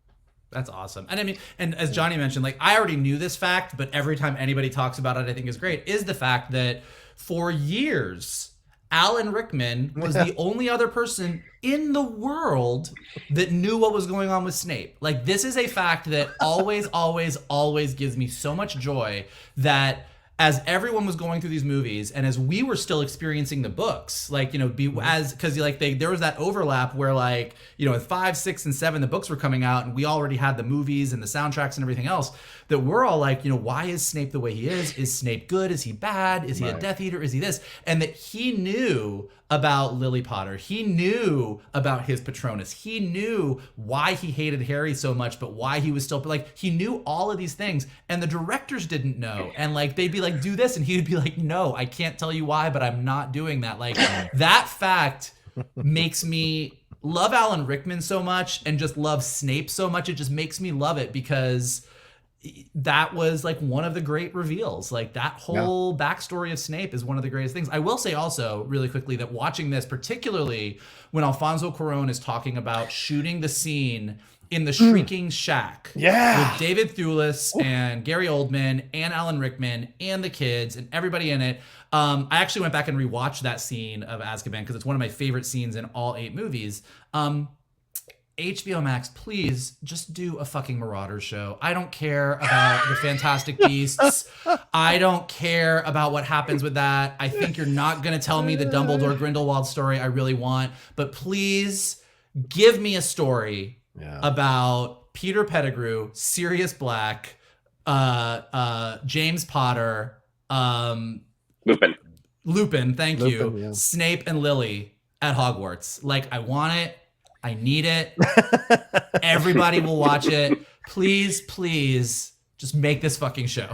That's awesome. And I mean, and as Johnny mentioned, like, I already knew this fact, but every time anybody talks about it, I think is great, is the fact that for years, Alan Rickman was the only other person in the world that knew what was going on with Snape. Like, this is a fact that always gives me so much joy, that as everyone was going through these movies, and as we were still experiencing the books, like, because like there was that overlap where, like, in 5, 6, and 7, the books were coming out, and we already had the movies and the soundtracks and everything else, that we're all like, why is Snape the way he is? Is Snape good? Is he bad? Is he a Death Eater? Is he this? And that he knew about Lily Potter. He knew about his Patronus. He knew why he hated Harry so much, but why he was still, like, he knew all of these things, and the directors didn't know. And like, they'd be like, do this, and he would be like, no, I can't tell you why, but I'm not doing that. Like, that fact makes me love Alan Rickman so much, and just love Snape so much. It just makes me love it, because that was like one of the great reveals. Like, that whole backstory of Snape is one of the greatest things. I will say also really quickly that watching this, particularly when Alfonso Cuarón is talking about shooting the scene in the Shrieking Shack with David Thewlis and Gary Oldman and Alan Rickman and the kids and everybody in it. I actually went back and rewatched that scene of Azkaban, because it's one of my favorite scenes in all 8 movies. HBO Max, please just do a fucking Marauders show. I don't care about the Fantastic Beasts. I don't care about what happens with that. I think you're not going to tell me the Dumbledore Grindelwald story I really want, but please give me a story about Peter Pettigrew, Sirius Black, James Potter, Lupin, thank you, Snape and Lily at Hogwarts. Like, I want it. I need it. Everybody will watch it. Please, just make this fucking show.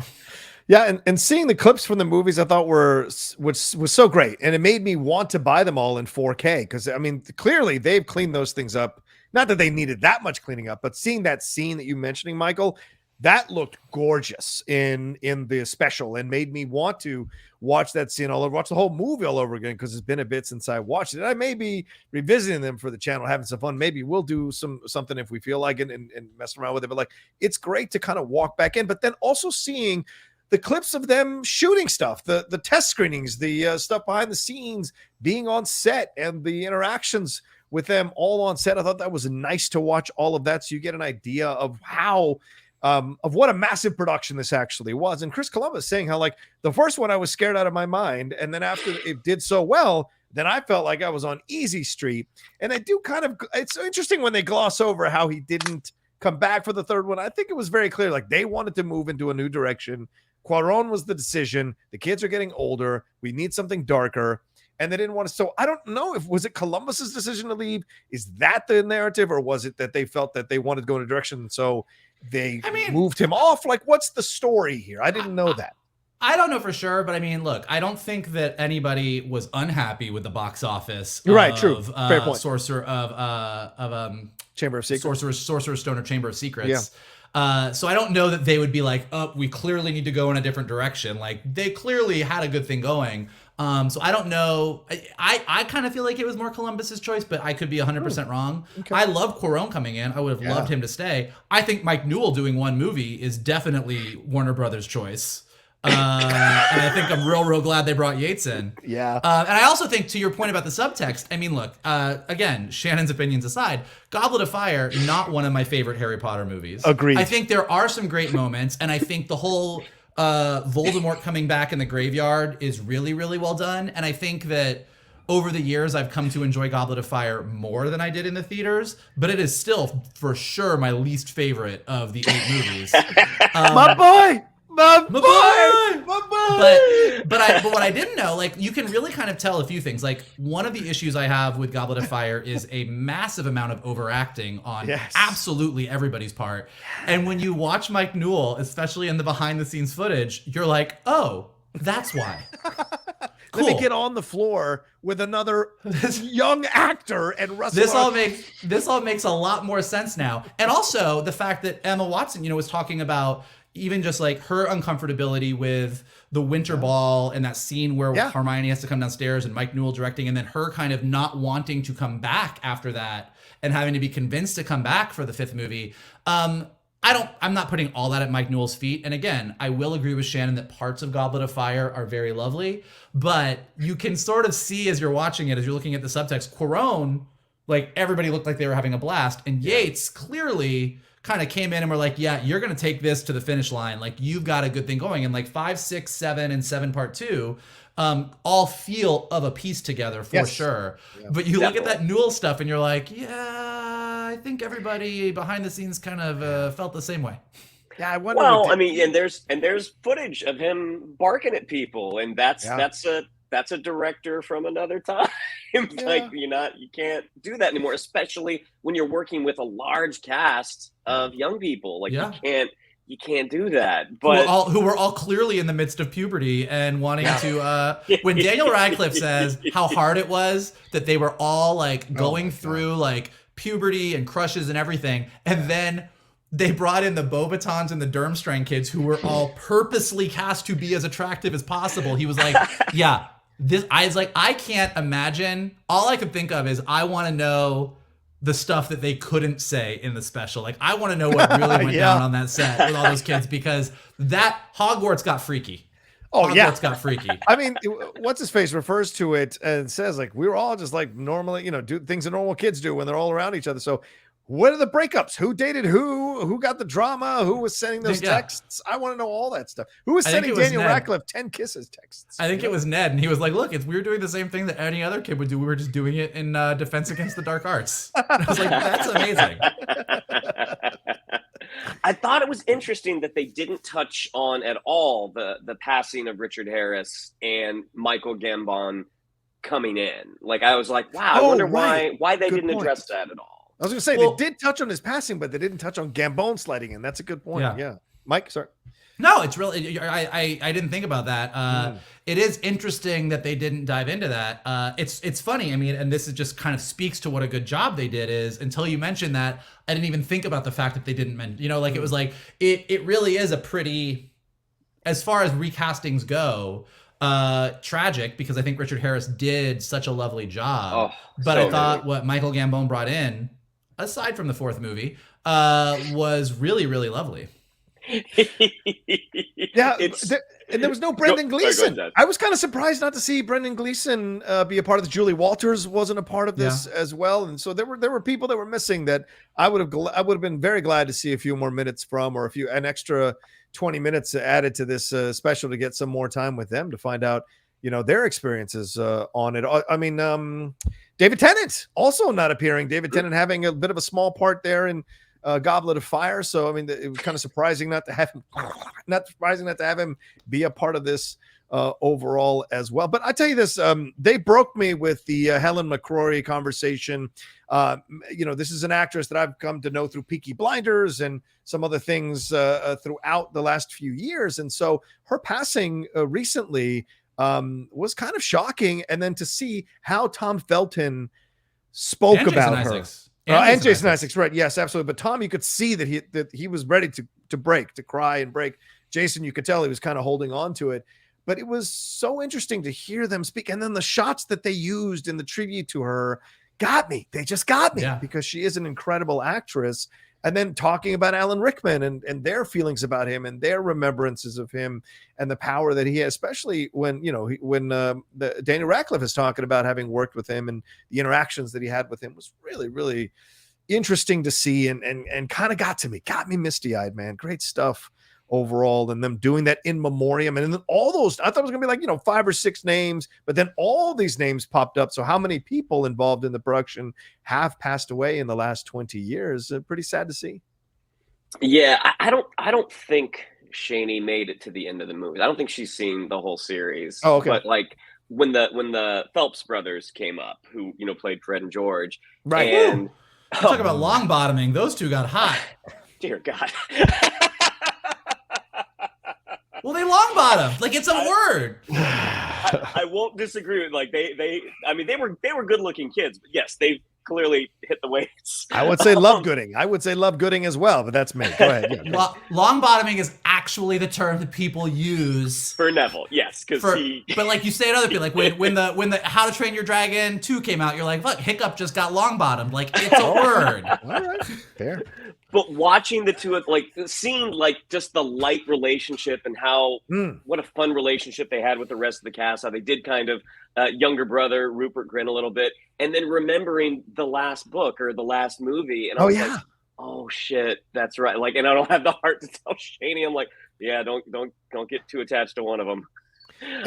Yeah, and seeing the clips from the movies, I thought was so great, and it made me want to buy them all in 4K, because I mean, clearly they've cleaned those things up. Not that they needed that much cleaning up, but seeing that scene that you mentioning, Michael, that looked gorgeous in the special, and made me want to watch that scene all over, watch the whole movie all over again, because it's been a bit since I watched it. I may be revisiting them for the channel, having some fun. Maybe we'll do something if we feel like it, and mess around with it. But like, it's great to kind of walk back in, but then also seeing the clips of them shooting stuff, the test screenings, the stuff behind the scenes, being on set, and the interactions with them all on set. I thought that was nice to watch all of that, so you get an idea of how of what a massive production this actually was. And Chris Columbus saying how like the first one I was scared out of my mind, and then after it did so well, then I felt like I was on easy street. And I do kind of, it's interesting when they gloss over how he didn't come back for the third one. I think it was very clear, like they wanted to move into a new direction. Cuarón was the decision. The kids are getting older. We need something darker. And they didn't want to. So I don't know if, was it Columbus's decision to leave? Is that the narrative? Or was it that they felt that they wanted to go in a direction? So they moved him off? Like, what's the story here? I didn't know that. I don't know for sure, but I mean, look, I don't think that anybody was unhappy with the box office. You're right, true. Fair point. Chamber of Secrets. Sorcerer's Stone or Chamber of Secrets. Yeah. So I don't know that they would be like, oh, we clearly need to go in a different direction. Like they clearly had a good thing going. So I don't know. I kind of feel like it was more Columbus's choice, but I could be 100% wrong. Okay. I love Cuarón coming in. I would have loved him to stay. I think Mike Newell doing one movie is definitely Warner Brothers' choice. And I think I'm real glad they brought Yates in. Yeah. And I also think, to your point about the subtext, I mean, look, again, Shannon's opinions aside, Goblet of Fire, not one of my favorite Harry Potter movies. Agreed. I think there are some great moments, and I think the whole Voldemort coming back in the graveyard is really, really well done. And I think that over the years, I've come to enjoy Goblet of Fire more than I did in the theaters, but it is still, for sure, my least favorite of the 8 movies. My boy! My boy! But what I didn't know, like, you can really kind of tell a few things. Like, one of the issues I have with Goblet of Fire is a massive amount of overacting on absolutely everybody's part. And when you watch Mike Newell, especially in the behind-the-scenes footage, you're like, oh, that's why. Cool. Let me get on the floor with another young actor and Russell. This all makes a lot more sense now. And also the fact that Emma Watson, was talking about even just like her uncomfortability with the winter ball and that scene where Hermione has to come downstairs and Mike Newell directing, and then her kind of not wanting to come back after that and having to be convinced to come back for the 5th movie. I'm not putting all that at Mike Newell's feet. And again, I will agree with Shannon that parts of Goblet of Fire are very lovely, but you can sort of see as you're watching it, as you're looking at the subtext, Cuarón, like everybody looked like they were having a blast, and Yates clearly kind of came in and were like, yeah, you're going to take this to the finish line. Like, you've got a good thing going. And like 5, 6, 7, and 7 Part 2 all feel of a piece together for sure. Yeah. But you look at that Newell stuff and you're like, yeah, I think everybody behind the scenes kind of felt the same way. Yeah, I wonder. Well, I mean, and there's footage of him barking at people, and that's a director from another time. Like, you can't do that anymore, especially when you're working with a large cast of young people. Like you can't do that. But who were all clearly in the midst of puberty and wanting to when Daniel Radcliffe says how hard it was that they were all like going through like puberty and crushes and everything, and then they brought in the Beauxbatons and the Durmstrang kids who were all purposely cast to be as attractive as possible. He was like, I can't imagine. All I could think of is I want to know the stuff that they couldn't say in the special. Like, I want to know what really went down on that set with all those kids, because that Hogwarts got freaky. Hogwarts got freaky. I mean, what's his face refers to it and says like, we were all just like normally, do things that normal kids do when they're all around each other. So what are the breakups? Who dated who got the drama? Who was sending those texts? I want to know all that stuff. Who was sending Daniel Radcliffe 10 kisses texts? I think it was Ned, and he was like, look, we were doing the same thing that any other kid would do. We were just doing it in Defense Against the Dark Arts. And I was like, that's amazing. I thought it was interesting that they didn't touch on at all the passing of Richard Harris and Michael Gambon coming in. Like, I was like, wow, I wonder why they didn't address that at all. I was going to say, they did touch on his passing, but they didn't touch on Gambon sliding in. That's a good point. Yeah. Mike, sorry. No, it's really, I didn't think about that. It is interesting that they didn't dive into that. It's funny. I mean, and this is just kind of speaks to what a good job they did is, until you mentioned that, I didn't even think about the fact that they didn't mention, like it was like, it really is a pretty, as far as recastings go, tragic, because I think Richard Harris did such a lovely job. But I thought what Michael Gambon brought in, aside from the 4th movie, was really, really lovely. And there was no Brendan Gleeson. I was kind of surprised not to see Brendan Gleeson be a part of this. Julie Walters wasn't a part of this as well, and so there were people that were missing that I would have been very glad to see a few more minutes from, or an extra 20 minutes added to this special to get some more time with them to find out, their experiences on it. I mean, David Tennant also not appearing. David Tennant having a bit of a small part there in Goblet of Fire. So I mean, it was kind of surprising not to have him be a part of this overall as well. But I tell you this, they broke me with the Helen McCrory conversation. This is an actress that I've come to know through Peaky Blinders and some other things throughout the last few years. And so her passing recently was kind of shocking. And then to see how Tom Felton spoke about her. And Jason Isaacs, right? Yes, absolutely. But Tom, you could see that he was ready to break, to cry and break. Jason, you could tell he was kind of holding on to it. But it was so interesting to hear them speak, and then the shots that they used in the tribute to her got me. They just got me because she is an incredible actress. And then talking about Alan Rickman and their feelings about him and their remembrances of him and the power that he has, especially when Daniel Radcliffe is talking about having worked with him and the interactions that he had with him was really, really interesting to see and kind of got me misty-eyed, man. Great stuff overall, and them doing that in memoriam. And then all those, I thought it was gonna be like 5 or 6 names, but then all these names popped up. So how many people involved in the production have passed away in the last 20 years? Pretty sad to see. Yeah, I don't think Shani made it to the end of the movie. I don't think she's seen the whole series. Oh, okay. But like when the Phelps brothers came up, who played Fred and George, right? And talk about long bottoming. Those two got hot. Dear God. Well, they long bottomed. Like, it's a word. I won't disagree with they were good looking kids, but yes, they clearly hit the weights. I would say Love Gooding. I would say Love Gooding as well, but that's me. Go ahead. Yeah. Long bottoming is actually the term that people use for Neville. Yes, but like you say it other people, like when the How to Train Your Dragon 2 came out, you're like, look, Hiccup just got long bottomed. Like, it's a word. All right, fair. But watching the two, seeing just the light relationship and how what a fun relationship they had with the rest of the cast, how they did kind of younger brother Rupert Grint a little bit, and then remembering the last book or the last movie, and I was like, oh shit, that's right. Like, and I don't have the heart to tell Shani. I'm like, yeah, don't get too attached to one of them.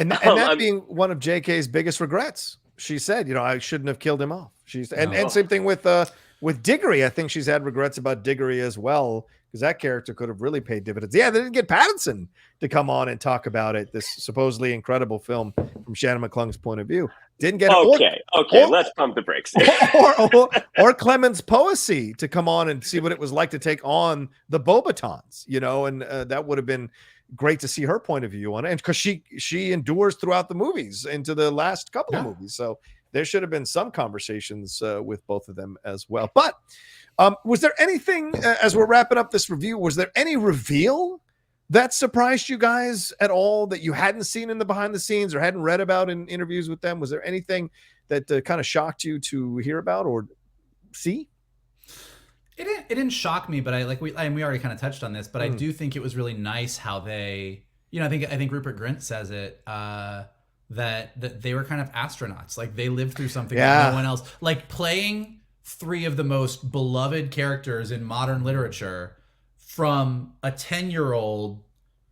And that being one of JK's biggest regrets. She said, I shouldn't have killed him off. And same thing with Diggory. I think she's had regrets about Diggory as well, because that character could have really paid dividends. Yeah, they didn't get Pattinson to come on and talk about it, this supposedly incredible film from Shannon McClung's point of view. Didn't get let's pump the brakes. or Clemens Poesy to come on and see what it was like to take on the Beauxbatons, and that would have been great to see her point of view on it, and because she endures throughout the movies into the last couple of movies. So there should have been some conversations with both of them as well. But was there anything, as we're wrapping up this review, was there any reveal that surprised you guys at all that you hadn't seen in the behind the scenes or hadn't read about in interviews with them? Was there anything that kind of shocked you to hear about or see? It didn't shock me, but we already kind of touched on this, but I do think it was really nice how they, I think Rupert Grint says it, that they were kind of astronauts. Like, they lived through something that no one else, like playing 3 of the most beloved characters in modern literature from a 10-year-old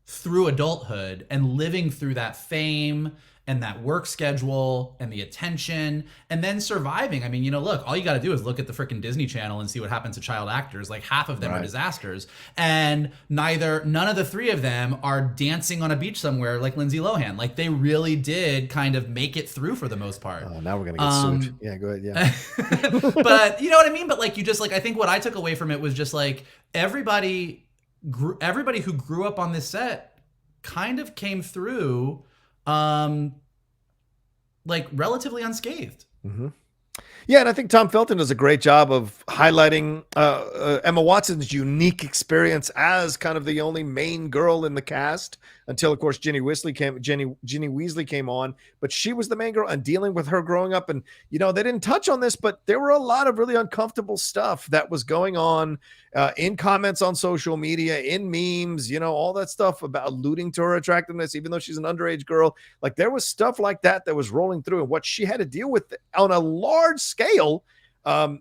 through adulthood and living through that fame and that work schedule and the attention and then surviving. I mean, look, all you got to do is look at the freaking Disney Channel and see what happens to child actors. Like, half of them are disasters, and none of the 3 of them are dancing on a beach somewhere like Lindsay Lohan. Like, they really did kind of make it through for the most part. Oh, now we're going to get sued. Yeah, go ahead. Yeah. But you know what I mean? But like, I think what I took away from it was just like everybody who grew up on this set kind of came through like relatively unscathed. Mm-hmm. Yeah, and I think Tom Felton does a great job of highlighting Emma Watson's unique experience as kind of the only main girl in the cast until, of course, Ginny Weasley came on. But she was the main girl, and dealing with her growing up. And, you know, they didn't touch on this, but there were a lot of really uncomfortable stuff that was going on in comments on social media, in memes, you know, all that stuff about alluding to her attractiveness, even though she's an underage girl. Like, there was stuff like that was rolling through, and what she had to deal with on a large scale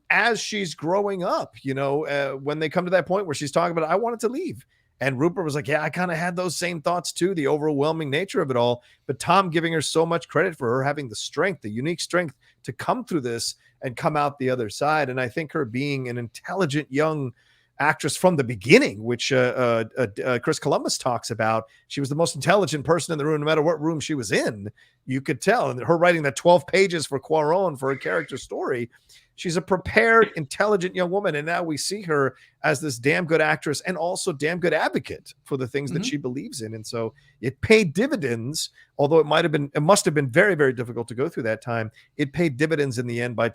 as she's growing up, you know, when they come to that point where she's talking about, I wanted to leave. And Rupert was like, yeah, I kind of had those same thoughts too, the overwhelming nature of it all. But Tom giving her so much credit for her having the strength, the unique strength to come through this and come out the other side. And I think her being an intelligent young actress from the beginning, which Chris Columbus talks about, she was the most intelligent person in the room, no matter what room she was in. You could tell. And her writing that 12 pages for Cuarón for a character story, she's a prepared, intelligent young woman. And now we see her as this damn good actress and also damn good advocate for the things that she believes in. And so it paid dividends, although it must have been very, very difficult to go through that time. It paid dividends in the end by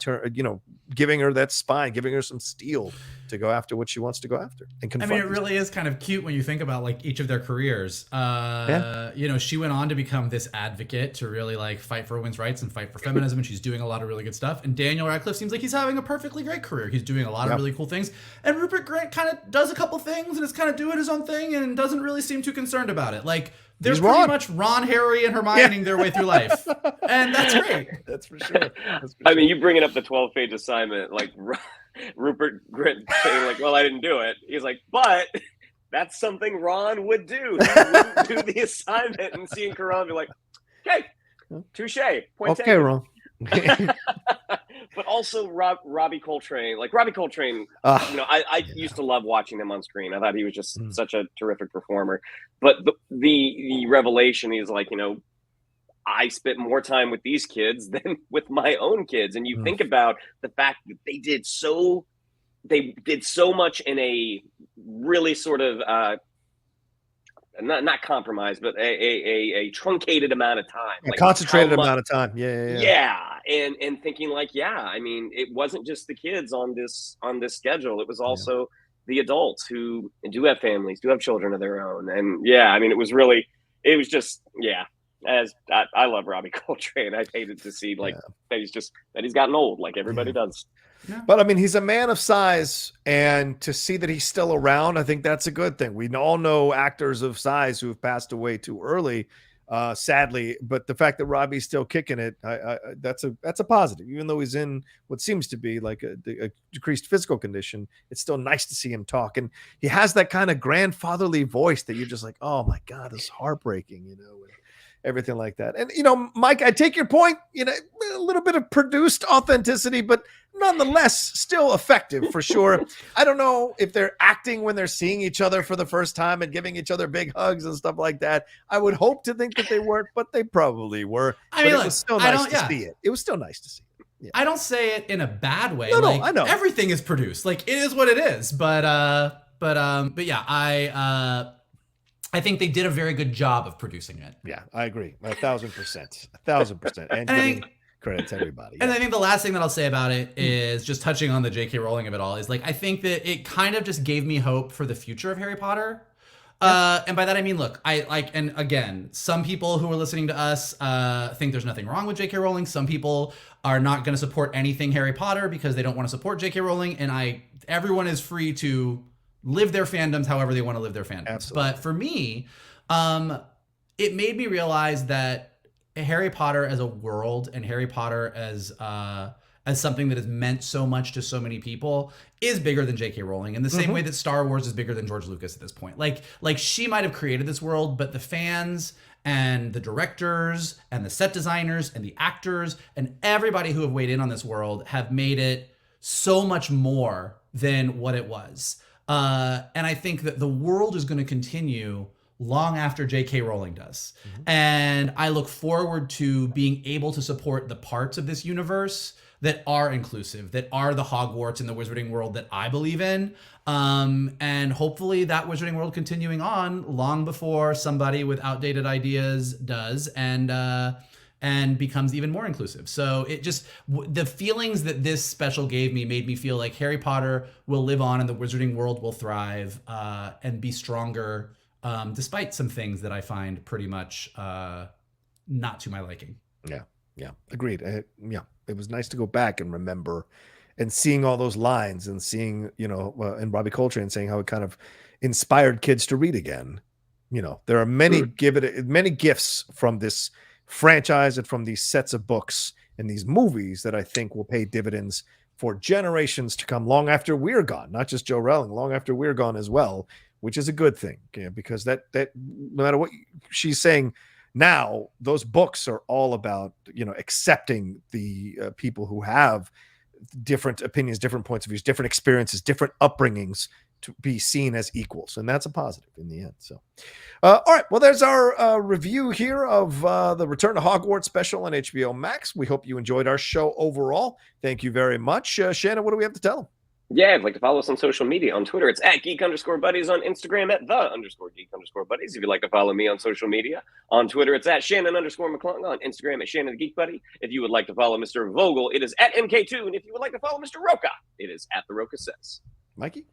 giving her that spine, giving her some steel to go after what she wants to go after. And I mean, it really is kind of cute when you think about like each of their careers. You know, she went on to become this advocate to really like fight for women's rights and fight for feminism, and she's doing a lot of really good stuff. And Daniel Radcliffe seems like he's having a perfectly great career. He's doing a lot of really cool things. And Rupert Grint kind of does a couple things and is kind of doing his own thing and doesn't really seem too concerned about it. Like, they're pretty much Ron, Harry, and Hermioning their way through life. And that's great. That's for sure. I mean, you bringing up the 12-page assignment, like Rupert Grint saying, like, well, I didn't do it. He's like, but that's something Ron would do. He wouldn't do the assignment, and seeing Cuarón be like, okay, touche. Point okay, taken. Ron. But also Robbie Coltrane. Like, Robbie Coltrane, you know, I used to love watching him on screen. I thought he was just such a terrific performer. But the revelation is like, you know, I spent more time with these kids than with my own kids. And you think about the fact that they did so much in a really sort of not compromised, but a truncated amount of time, a concentrated amount of time. Yeah. And thinking like, I mean, it wasn't just the kids on this schedule. It was also the adults who do have families, do have children of their own. And I mean, it was just, as I love Robbie Coltrane. I hated to see that he's gotten old, like everybody does. Yeah. But I mean, he's a man of size, and to see that he's still around, I think that's a good thing. We all know actors of size who have passed away too early, sadly. But the fact that Robbie's still kicking it, that's a positive. Even though he's in what seems to be like a decreased physical condition, it's still nice to see him talk. And he has that kind of grandfatherly voice that you're just like, oh my God, it's heartbreaking, you know. And everything like that. And, you know, Mike, I take your point, you know, a little bit of produced authenticity, but nonetheless, still effective for sure. I don't know if they're acting when they're seeing each other for the first time and giving each other big hugs and stuff like that. I would hope to think that they weren't, but they probably were. I mean, it was still nice to see it. It was still nice to see it. Yeah. I don't say it in a bad way. No, I know. Everything is produced. Like, it is what it is. But yeah, I think they did a very good job of producing it. Yeah, I agree. 1,000%. 1,000%. And giving credit to everybody. And I think the last thing that I'll say about it is just touching on the J.K. Rowling of it all is like, I think that it kind of just gave me hope for the future of Harry Potter. And by that, I mean, look, and again, some people who are listening to us think there's nothing wrong with J.K. Rowling. Some people are not going to support anything Harry Potter because they don't want to support J.K. Rowling. And everyone is free to live their fandoms however they want to live their fandoms. Absolutely. But for me, it made me realize that Harry Potter as a world and Harry Potter as something that has meant so much to so many people is bigger than J.K. Rowling in the same way that Star Wars is bigger than George Lucas at this point. Like she might have created this world, but the fans and the directors and the set designers and the actors and everybody who have weighed in on this world have made it so much more than what it was. And I think that the world is going to continue long after J.K. Rowling does. And I look forward to being able to support the parts of this universe that are inclusive, that are the Hogwarts and the Wizarding World that I believe in. And hopefully that Wizarding World continuing on long before somebody with outdated ideas does and becomes even more inclusive. So it just, the feelings that this special gave me made me feel like Harry Potter will live on and the Wizarding World will thrive and be stronger despite some things that I find pretty much not to my liking. Yeah, agreed. Yeah, it was nice to go back and remember and seeing all those lines and seeing, and Robbie Coltrane saying how it kind of inspired kids to read again. There are many gifts from this franchise and from these sets of books and these movies that I think will pay dividends for generations to come, long after we're gone. Not just Joe Rowling, long after we're gone as well, which is a good thing, because that no matter what she's saying now, those books are all about accepting the people who have different opinions, different points of views, different experiences, different upbringings, to be seen as equals, and that's a positive in the end. So all right, well, there's our review here of the Return to Hogwarts special on HBO Max. We hope you enjoyed our show overall. Thank you very much. Shannon, what do we have to tell them? Yeah, if you'd like to follow us on social media. On Twitter, it's at Geek_Buddies. On Instagram, at @the_Geek_Buddies. If you'd like to follow me on social media, on Twitter, it's at Shannon_McClung. On Instagram, at Shannon the Geek Buddy. If you would like to follow Mr. Vogel, it is at MK2. And if you would like to follow Mr. Rocha, it is at The Rocha Says. Mikey?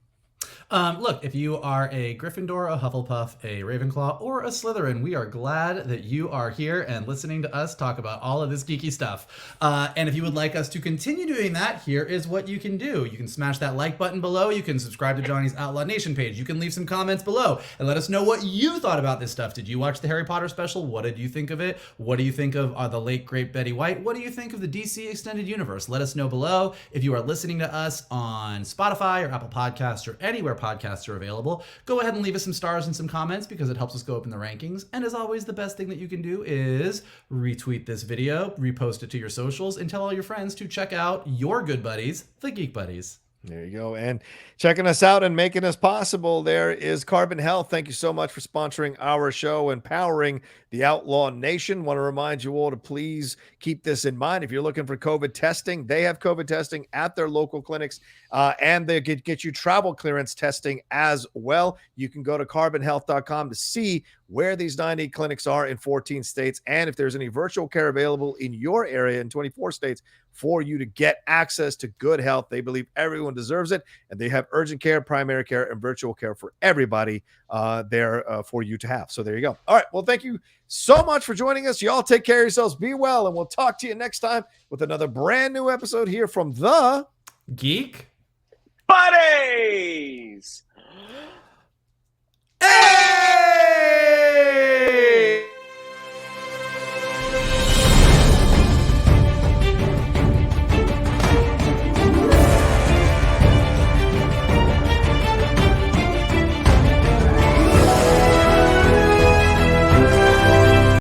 Look, if you are a Gryffindor, a Hufflepuff, a Ravenclaw, or a Slytherin, we are glad that you are here and listening to us talk about all of this geeky stuff. And if you would like us to continue doing that, here is what you can do. You can smash that like button below. You can subscribe to Johnny's Outlaw Nation page. You can leave some comments below and let us know what you thought about this stuff. Did you watch the Harry Potter special? What did you think of it? What do you think of the late, great Betty White? What do you think of the DC Extended Universe? Let us know below. If you are listening to us on Spotify or Apple Podcasts or anywhere podcasts are available, go ahead and leave us some stars and some comments, because it helps us go up in the rankings. And as always, the best thing that you can do is retweet this video, repost it to your socials, and tell all your friends to check out your good buddies, the Geek Buddies. There you go. And checking us out and making us possible, there is Carbon Health. Thank you so much for sponsoring our show and powering the Outlaw Nation. Want to remind you all to please keep this in mind. If you're looking for COVID testing, they have COVID testing at their local clinics, and they get you travel clearance testing as well. You can go to carbonhealth.com to see where these 90 clinics are in 14 states, and if there's any virtual care available in your area in 24 states for you to get access to good health. They believe everyone deserves it, and they have urgent care, primary care, and virtual care for everybody there for you to have. So there you go. All right. Well, thank you so much for joining us. Y'all take care of yourselves. Be well, and we'll talk to you next time with another brand new episode here from the Geek Buddies.